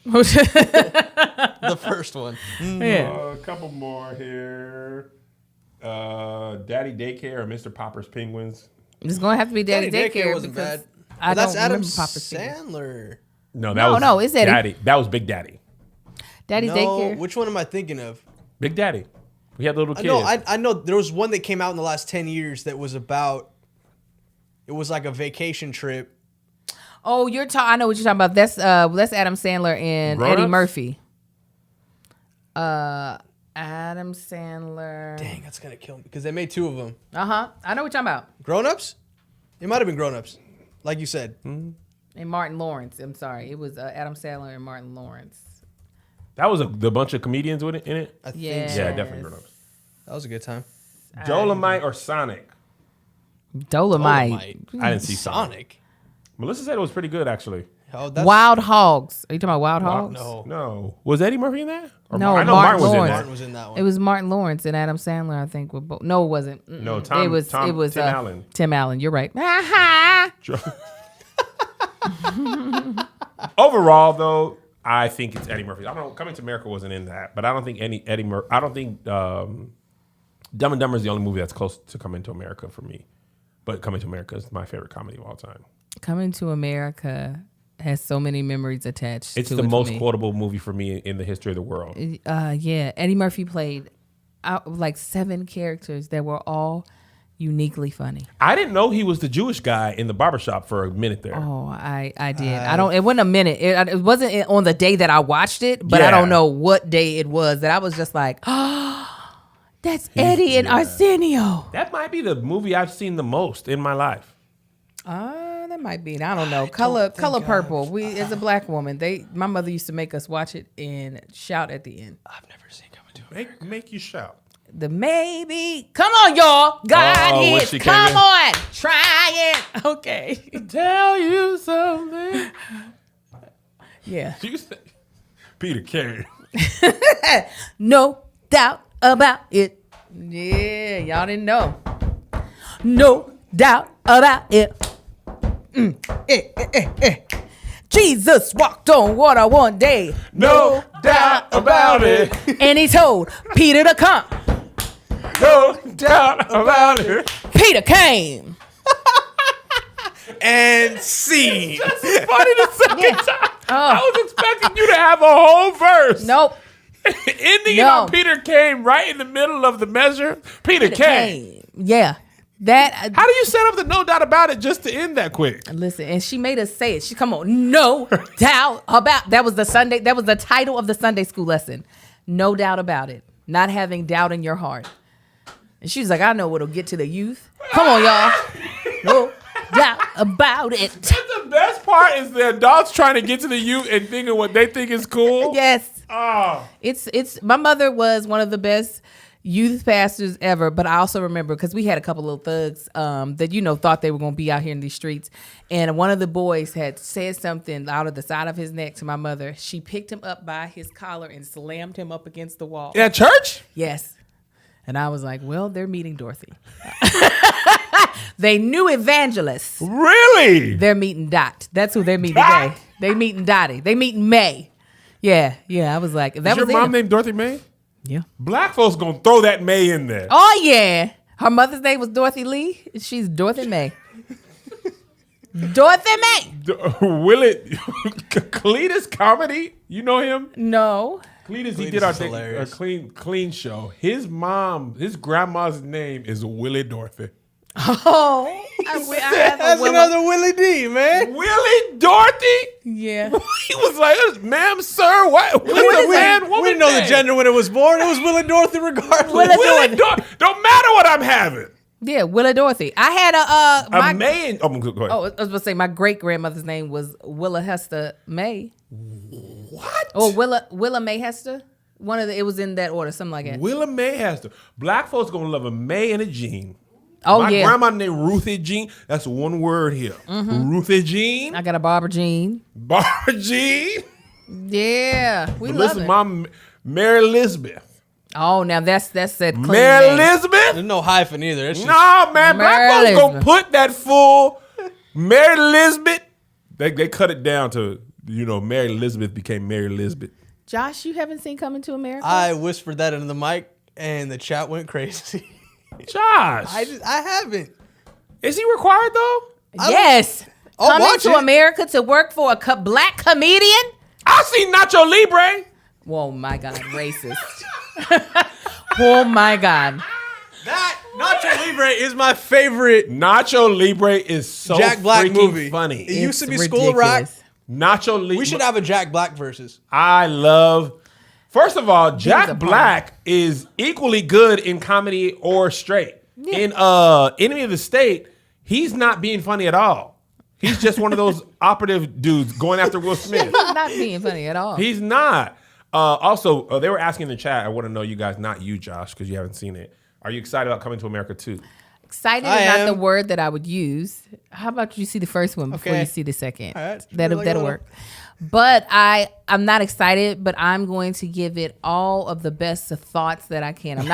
The first one. Yeah. A couple more here. Daddy Daycare or Mr. Popper's Penguins. It's gonna have to be Daddy Daddy Daycare wasn't because bad. I But that's don't Adam remember Papa's Penguins. Sandler. No, that was no, it's Eddie. Daddy. That was Big Daddy. Daddy No, Daycare. which one am I thinking of? Big Daddy. We had little kids. No, I know there was one that came out in the last 10 years that was about. It was like a vacation trip. Oh, I know what you're talking about. That's Adam Sandler and Grown Eddie Ups? Murphy. Adam Sandler. Dang, that's gonna kill me because they made 2 of them. I know what you're talking about. Grown Ups? It might have been Grown Ups, like you said. And Martin Lawrence. I'm sorry, it was Adam Sandler and Martin Lawrence. That was the bunch of comedians with it in it. I think Yes. so. Yeah, definitely grown ups. That was a good time. Dolomite or Sonic? Dolomite. I didn't see Sonic. Sonic. Melissa said it was pretty good actually. Oh, that's Wild Hogs. Are you talking about Wild Hogs? no. No, was Eddie Murphy in that? Or No, I know Martin was in Lawrence. that. Martin was in that one. It was Martin Lawrence and Adam Sandler, I think, were both. No, it wasn't. Mm-mm. No, Tim Allen. Tim Allen. You're right. Overall, though, I think it's Eddie Murphy. I don't know. Coming to America wasn't in that, but I don't think I don't think Dumb and Dumber is the only movie that's close to Coming to America for me. But Coming to America is my favorite comedy of all time. Coming to America has so many memories attached. It's to the it for most me. quotable movie for me in the history of the world. Yeah, Eddie Murphy played like 7 characters that were all uniquely funny. I didn't know he was the Jewish guy in the barbershop for a minute there. Oh, I did. It wasn't a minute. It wasn't on the day that I watched it, but I Yeah. don't know what day it was that I was just like, oh, that's Eddie and Arsenio. That might be the movie I've seen the most in my life. That might be. I don't know. Color Purple. As a black woman, my mother used to make us watch it and shout at the end. I've never seen Coming to America. Make you shout. The maybe. Come on, y'all. God Oh, when hits. she came Come in. on. Try it. Okay. Tell you something. Yeah. You say, Peter Carey. No doubt about it. Yeah, y'all didn't know. No doubt about it. Jesus walked on water one day. No doubt about it. And he told Peter to come. No doubt about it. Peter came. And scene. Funny the second time. I was expecting you to have a whole verse. Nope. Ending it No. on Peter came right in the middle of the measure. Peter came. Yeah. That. How do you set up the no doubt about it just to end that quick? Listen, and she made us say it. She come on, no doubt about. That was the title of the Sunday school lesson. No doubt about it. Not having doubt in your heart. And she was like, I know what'll get to the youth. Come on, y'all. No doubt about it. That's the best part is the adults trying to get to the youth and thinking what they think is cool. Yes. Oh. It's my mother was one of the best youth pastors ever, but I also remember because we had a couple of thugs that thought they were going to be out here in these streets, and one of the boys had said something out of the side of his neck to my mother. She picked him up by his collar and slammed him up against the wall. At church? Yes. And I was like, well, they're meeting Dorothy. They knew evangelists. Really? They're meeting Dot. That's who they're meeting Dot? today. They meeting Dottie. They meeting May. Yeah. I was like, that Is was your mom named Dorothy May? Yeah. Black folks gonna throw that May in there. Oh yeah. Her mother's name was Dorothy Lee. She's Dorothy May. Dorothy May. Cletus Comedy. You know him? No. Cletus, he Cletus did our is thing, hilarious. clean show. His grandma's name is Willie Dorothy. Oh. I have That's a Willow. another Willie D, man. Willie Dorothy? Yeah. He was like, ma'am, sir, what? We What's the didn't man, we woman didn't know the name? gender when it was born. It was Willie Dorothy regardless. Willie Dorothy. Don't matter what I'm having. Yeah, Willa Dorothy. I had A May. Go ahead. Oh, I was about to say my great grandmother's name was Willa Hester May. What? Or Willa May Hester. It was in that order, something like that. Willa May has to. Black folks gonna love a May and a Jean. Oh My yeah. grandma named Ruthie Jean. That's one word here. Ruthie Jean. I got a Barbara Jean. Barbara Jean. Yeah, we love Listen, it. my Mary Elizabeth. Oh, now that's that clean Mary name. There's Elizabeth? no hyphen either. It's just, No, man. Black Mary folks gonna Elizabeth. put that full Mary Elizabeth. They cut it down to, Mary Elizabeth became Mary Elizabeth. Josh, you haven't seen Coming to America? I whispered that into the mic, and the chat went crazy. Josh. I haven't. Is he required though? Yes. I'll Coming watch to it. America to work for a black comedian? I see Nacho Libre. Oh my God, racist. Oh my God. That Nacho Libre is my favorite Nacho Libre is so Jack Black freaking movie. funny. It used to It's be School of Rock. ridiculous. Nacho Libre. We should have a Jack Black versus. I love. First of all, a Jack punk. Black is equally good in comedy or straight. Yeah. In Enemy of the State, he's not being funny at all. He's just one of those operative dudes going after Will Smith. Not being funny at all. He's not. Also, they were asking in the chat. I want to know you guys, not you, Josh, because you haven't seen it. Are you excited about Coming to America 2? Excited I is not the am. word that I would use. How about you see the first one before Okay. you see the second? All right. That'll Like, work. But I'm not excited, but I'm going to give it all of the best of thoughts that I can. I'm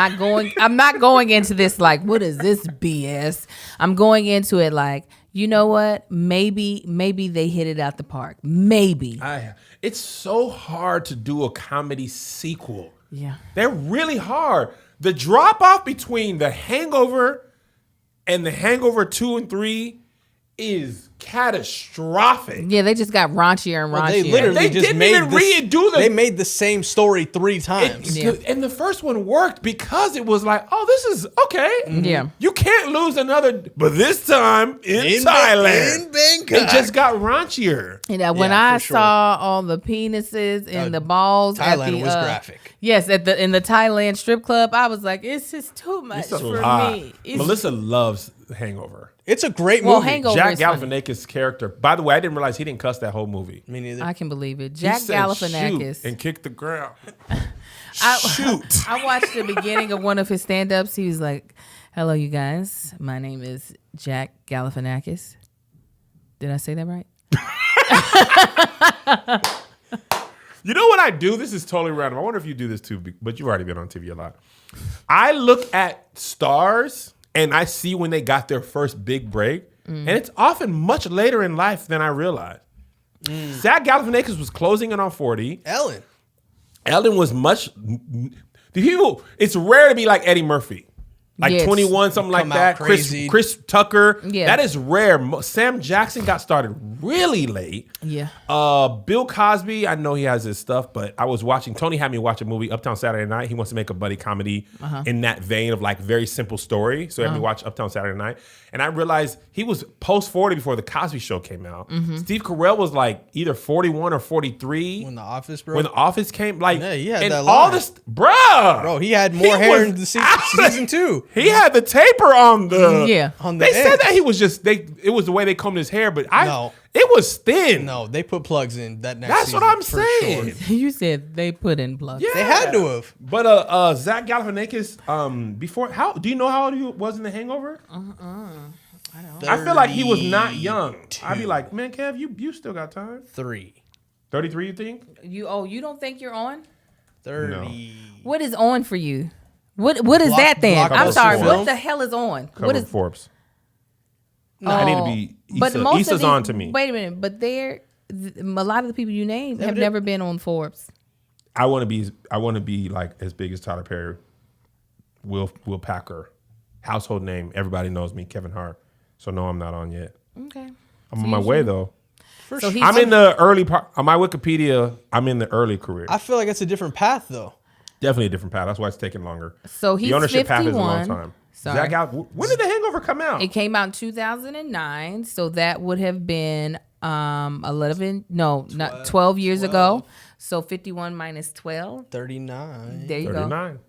not going into this like, what is this BS? I'm going into it like, you know what? Maybe they hit it out the park. Maybe. It's so hard to do a comedy sequel. Yeah. They're really hard. The drop off between The Hangover and The Hangover 2 and 3 is catastrophic. Yeah, they just got raunchier and raunchier. They literally They just didn't made even this, redo the- They made the same story 3 times. Yeah. And the first one worked because it was like, oh, this is okay. Yeah. You can't lose another, but this time in Thailand. In Bangkok. It just got raunchier. When Yeah, I for sure. saw all the penises and the balls, at Thailand the, was graphic. Yes, in the Thailand strip club, I was like, it's just too much It's a for lot. me. It's, Melissa loves Hangover. It's a great Well, movie. Hangover Jack is funny. Galifianakis' character. By the way, I didn't realize he didn't cuss that whole movie. Me neither. I can believe it. He Jack said, Galifianakis. "Shoot," and kicked the ground. Shoot. I watched the beginning of one of his stand-ups. He was like, hello, you guys. My name is Jack Galifianakis. Did I say that right? You know what I do? This is totally random. I wonder if you do this too, but you've already been on TV a lot. I look at stars and I see when they got their first big break, and it's often much later in life than I realized. Zach Galifianakis was closing in on 40. Ellen. Ellen was much. The people. It's rare to be like Eddie Murphy, like Yes. 21, something like Come out that. crazy. Chris Tucker. Yeah. That is rare. Sam Jackson got started really late. Yeah. Bill Cosby, I know he has his stuff, but I was watching. Tony had me watch a movie, Uptown Saturday Night. He wants to make a buddy comedy in that vein of like very simple story. So he had me watch Uptown Saturday Night, and I realized he was post 40 before the Cosby Show came out. Steve Carell was like either 41 or 43 When The Office, bro. when The Office came. Like, Yeah, he had and that all line. this, bruh. Bro, he had more hair was in the out of- season 2. He had the taper on the on the They ends. said that he was just it was the way they combed his hair, but No. it was thin. No, they put plugs in that next That's season. what I'm for saying. sure. You said they put in plugs. Yeah. They had to have. But Zach Galifianakis, before do you know how old he was in The Hangover? I feel like he was not young. I'd be like, man, Kev, you still got time. 33, you think? You don't think you're on? 30. What is on for you? What is that then? I'm Blockbuster sorry. film? What the hell is on? Cover What is Forbes. I need to be But Issa. most Issa's of these, on to me. Wait a minute, but a lot of the people you named have never been on Forbes. I want to be like as big as Tyler Perry. Will Packer. Household name. Everybody knows me. Kevin Hart. So no, I'm not on yet. Okay. I'm on my way though. So he's I'm in the early part. On my Wikipedia, I'm in the early career. I feel like it's a different path, though. Definitely a different path. That's why it's taking longer. So he's the ownership 51. path is a long time. Sorry. When did The Hangover come out? It came out in 2009, so that would have been 12 years ago. So 51 minus 12. 39. There you 39.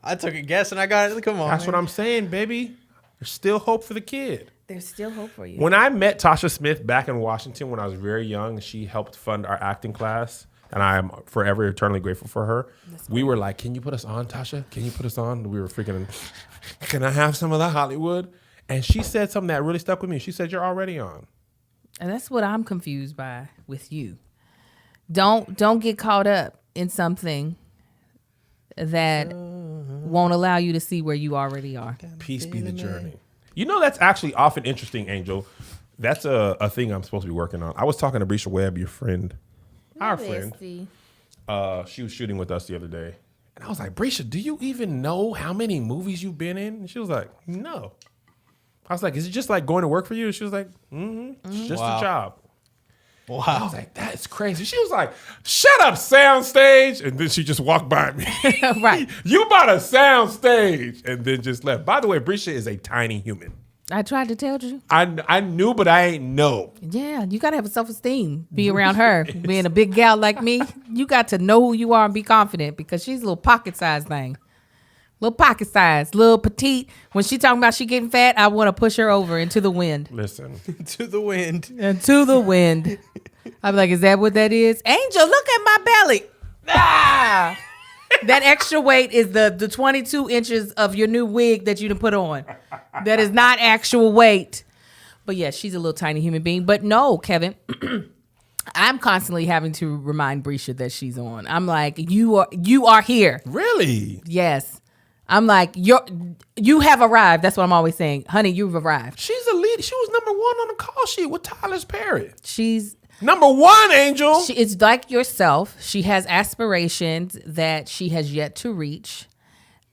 I took a guess and I got it. Come on. That's what I'm saying, baby. There's still hope for the kid. There's still hope for you. When I met Tasha Smith back in Washington when I was very young, she helped fund our acting class, and I am forever eternally grateful for her. We were like, "Can you put us on, Tasha? Can you put us on?" We were freaking, "Can I have some of the Hollywood?" And she said something that really stuck with me. She said, "You're already on." And that's what I'm confused by with you. Don't get caught up in something that won't allow you to see where you already are. Peace be the journey. You know, that's actually often interesting, Angel. That's a thing I'm supposed to be working on. I was talking to Brisha Webb, your friend, our friend. She was shooting with us the other day. And I was like, Brisha, do you even know how many movies you've been in? And she was like, no. I was like, is it just like going to work for you? And she was like, it's just a job. Wow. I was like, that's crazy. She was like, shut up, soundstage. And then she just walked by me. Right. You bought a soundstage. And then just left. By the way, Brisha is a tiny human. I tried to tell you. I knew, but I ain't know. Yeah, you got to have a self-esteem. Be around her. Being a big gal like me, you got to know who you are and be confident because she's a little pocket-sized thing. Little pocket size, little petite. When she talking about she getting fat, I want to push her over into the wind. Listen. To the wind. Into the wind. I'm like, is that what that is? Angel, look at my belly. Ah! That extra weight is the 22 inches of your new wig that you done put on. That is not actual weight. But yeah, she's a little tiny human being. But no, Kevin, I'm constantly having to remind Brisha that she's on. I'm like, you are here. Really? Yes. I'm like, you have arrived. That's what I'm always saying. Honey, you've arrived. She's a lead. She was number 1 on the call sheet with Tyler Perry. She's number 1, Angel. It's like yourself. She has aspirations that she has yet to reach.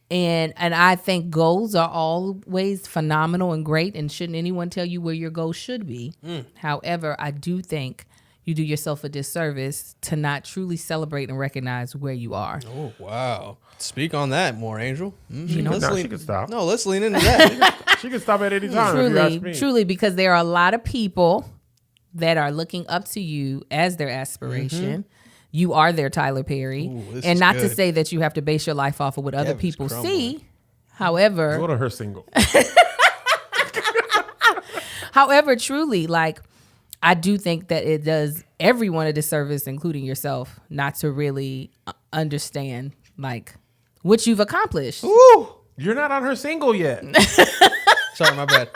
And I think goals are always phenomenal and great. And shouldn't anyone tell you where your goals should be? However, I do think you do yourself a disservice to not truly celebrate and recognize where you are. Oh, wow. Speak on that more, Angel. She could stop. No, let's lean into that. She could stop at any time if you ask me. Truly, because there are a lot of people that are looking up to you as their aspiration. You are their Tyler Perry. Ooh, and not to say that you have to base your life off of what other people see. However, Go to her single. However, truly, like, I do think that it does everyone a disservice, including yourself, not to really understand, like, what you've accomplished. Ooh, you're not on her single yet. Sorry, my bad.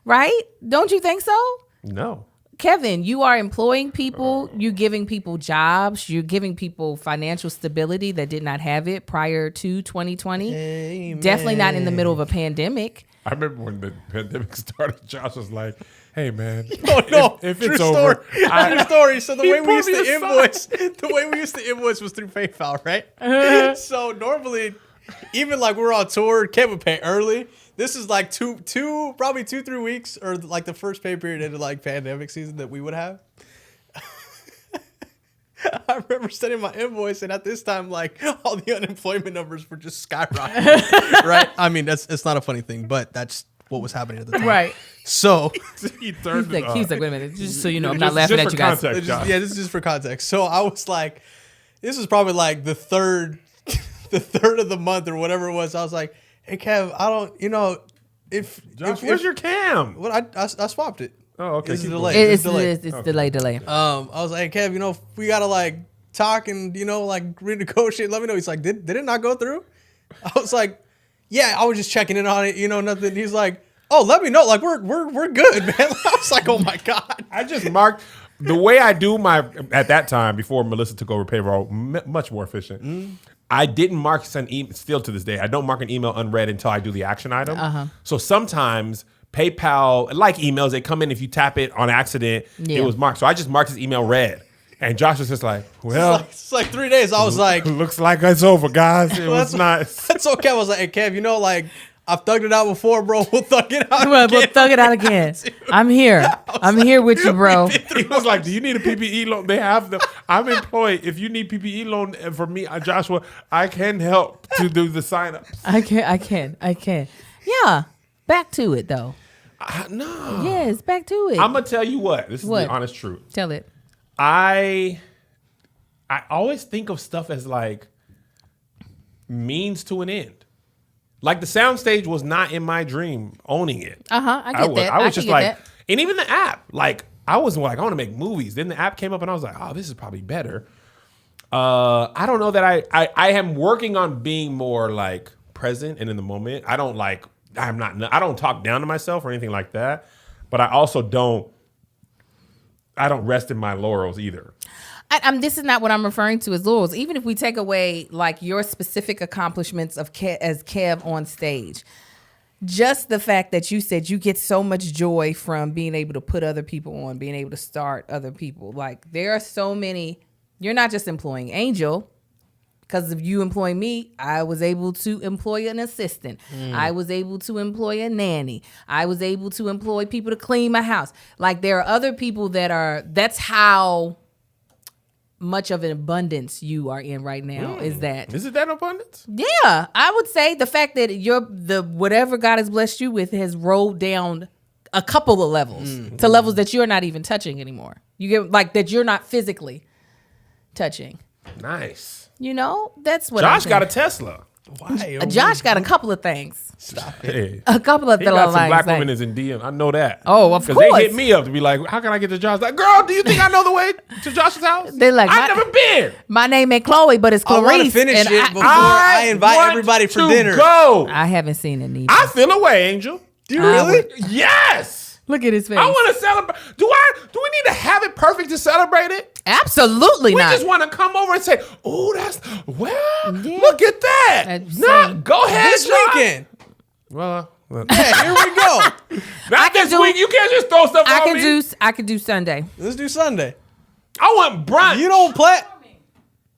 Right? Don't you think so? No. Kevin, you are employing people. You're giving people jobs. You're giving people financial stability that did not have it prior to 2020. Amen. Definitely not in the middle of a pandemic. I remember when the pandemic started, Josh was like, hey, man. Oh, no. If True it's story. over. True story. So the He way we pulled used me to aside. invoice was through PayPal, right? So normally, even like we're on tour, Kev would pay early. This is like probably 2-3 weeks, or like the first pay period into like pandemic season that we would have. I remember sending my invoice, and at this time, like, all the unemployment numbers were just skyrocketing. Right? I mean, it's not a funny thing, but that's what was happening at the time. Right. So He turned He's like, wait a minute. Just so you know, I'm not Just laughing at for you guys. context, Josh. yeah, this is just for context. So I was like, this was probably like the third of the month or whatever it was. I was like, hey Kev, I don't, if Josh, where's your cam? What I swapped it. Oh, okay. It's keep delayed. going. It's delay. delay. I was like, hey, Kev, if we gotta like talk and like renegotiate, let me know. He's like, did it not go through? I was like, yeah, I was just checking in on it, nothing. He's like, oh, let me know. Like we're good, man. I was like, oh my God. I just marked the way I do at that time before Melissa took over payroll, much more efficient. I didn't mark still to this day. I don't mark an email unread until I do the action item. So sometimes PayPal, like emails, they come in if you tap it on accident. Yeah. It was marked. So I just marked his email read. And Josh was just like, well. It's like 3 days. I was like. Looks like it's over, guys. It was nice. That's okay. I was like, hey, Kev, like, I've thugged it out before, bro. We'll thug it out We'll again. thug it out again. I'm here. I'm here with you, bro. He was like, do you need a PPE loan? They have them. I'm employed. If you need PPE loan for me, Joshua, I can help to do the sign up. I can. Yeah. Back to it, though. No. Yes, back to it. I'm going to tell you what. This is What? the honest truth. Tell it. I always think of stuff as like means to an end. Like the soundstage was not in my dream owning it. I get that. I was can just get like, that. and even the app, like I was like, I want to make movies. Then the app came up and I was like, oh, this is probably better. I don't know that I am working on being more like present and in the moment. I don't talk down to myself or anything like that, but I also don't rest in my laurels either. This is not what I'm referring to as laurels. Even if we take away like your specific accomplishments of as Kev on stage, just the fact that you said you get so much joy from being able to put other people on, being able to start other people. Like there are so many. You're not just employing Angel. Because of you employing me, I was able to employ an assistant. I was able to employ a nanny. I was able to employ people to clean my house. Like there are other people that's how much of an abundance you are in right now. Is it that abundance? Yeah, I would say the fact that whatever God has blessed you with has rolled down a couple of levels to levels that you're not even touching anymore. You get like that you're not physically touching. Nice. That's what Josh got a Tesla. Why? Josh got a couple of things. Stop it. Hey, A couple of he got some black things. women is in DM. I know that. Oh, of course. Because they hit me up to be like, how can I get to Josh? Like, girl, do you think I know the way to Josh's house? They're like, I've never been. My name ain't Chloe, but it's I Clarice. want to finish and it before I invite want everybody for to dinner. Go. I haven't seen it neither. I feel away, Angel. Do you really? Yes. Look at his face. I want to celebrate. Do we need to have it perfect to celebrate it? Absolutely We not. just want to come over and say, oh, Yeah. look at that. That's No, same. go ahead, This Josh. weekend. Well, Hey, here we go. not this week. You can't just throw stuff on me. I can do Sunday. Let's do Sunday. I want brunch. You don't play.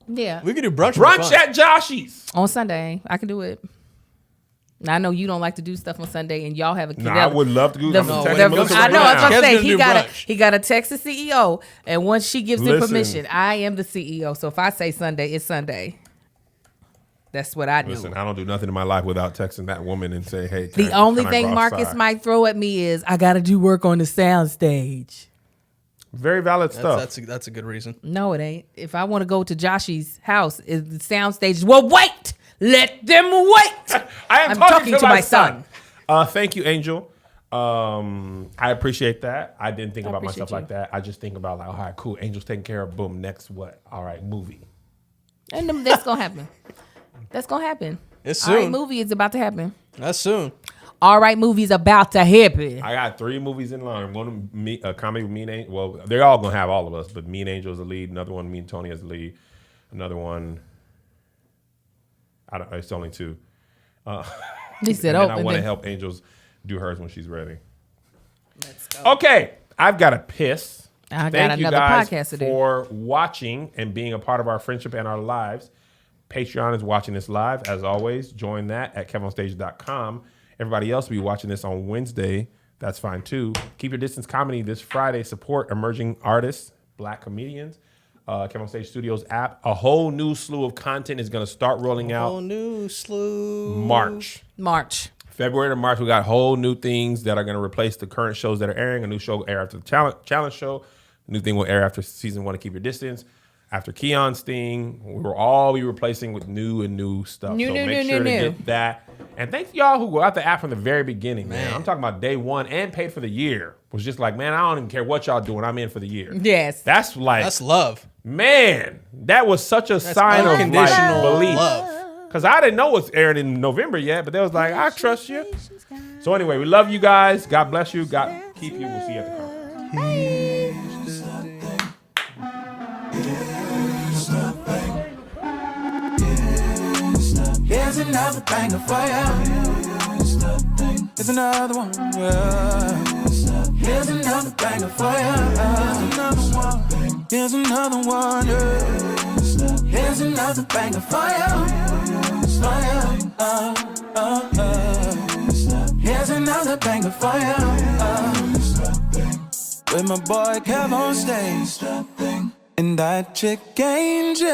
Yeah. We could do brunch. Brunch at Joshy's. On Sunday. I can do it. I know you don't like to do stuff on Sunday, and y'all have a kid. No, I would love to do The- that. No, Text when it Melissa comes to I know. I was right gonna Kev's say gonna do brunch. he got to text the CEO, and once she gives him Listen. permission, I am the CEO. So if I say Sunday, it's Sunday. That's what I do. Listen, I don't do nothing in my life without texting that woman and say, hey. The only thing Marcus might throw at me is I got to do work on the sound stage. Very valid stuff. That's a good reason. No, it ain't. If I want to go to Joshy's house, the sound stage. Well, wait. Let them wait. I'm talking to my son. Thank you, Angel. I appreciate that. I didn't think about appreciate myself you. like that. I just think about like, all right, cool. Angel's taken care of. Boom. Next what? All right, movie. And that's going to happen. That's going to happen. It's All right, soon. movie is about to happen. That's soon. All right, movie's about to happen. I got 3 movies in line. One me, a comedy with me and Angel. Well, they're all gonna have all of us, but me and Angel as the lead. Another one, me and Tony as the lead. Another one, I don't. It's only 2. He said, And "Oh, then I and want to then- help Angels do hers when she's ready. Let's go." Okay, I've got to piss. I got Thank you another guys podcast to do. for watching and being a part of our friendship and our lives. Patreon is watching this live. As always, join that at kevonstage.com. Everybody else will be watching this on Wednesday. That's fine too. Keep Your Distance Comedy this Friday. Support emerging artists, black comedians. Kevin on Stage Studios app. A whole new slew of content is going to start rolling out Whole new slew. March. February to March, we got whole new things that are going to replace the current shows that are airing. A new show will air after the challenge show. A new thing will air after season 1 of Keep Your Distance. After Keon's thing, we were all replacing with new stuff. So make sure to get that. And thanks to y'all who got the app from the very beginning, man. I'm talking about day one and paid for the year. Was just like, man, I don't even care what y'all doing. I'm in for the year. Yes. That's love. Man, that was such a sign of like belief. Because I didn't know what's airing in November yet, but they was like, I trust you. So anyway, we love you guys. God bless you. God keep you. We'll see you at the conference. Here's another banger for you. Here's another one. Here's another banger for you. Here's another one. Here's another banger for you. Here's another banger for you. With my boy Kev on stage. And that chick Angel.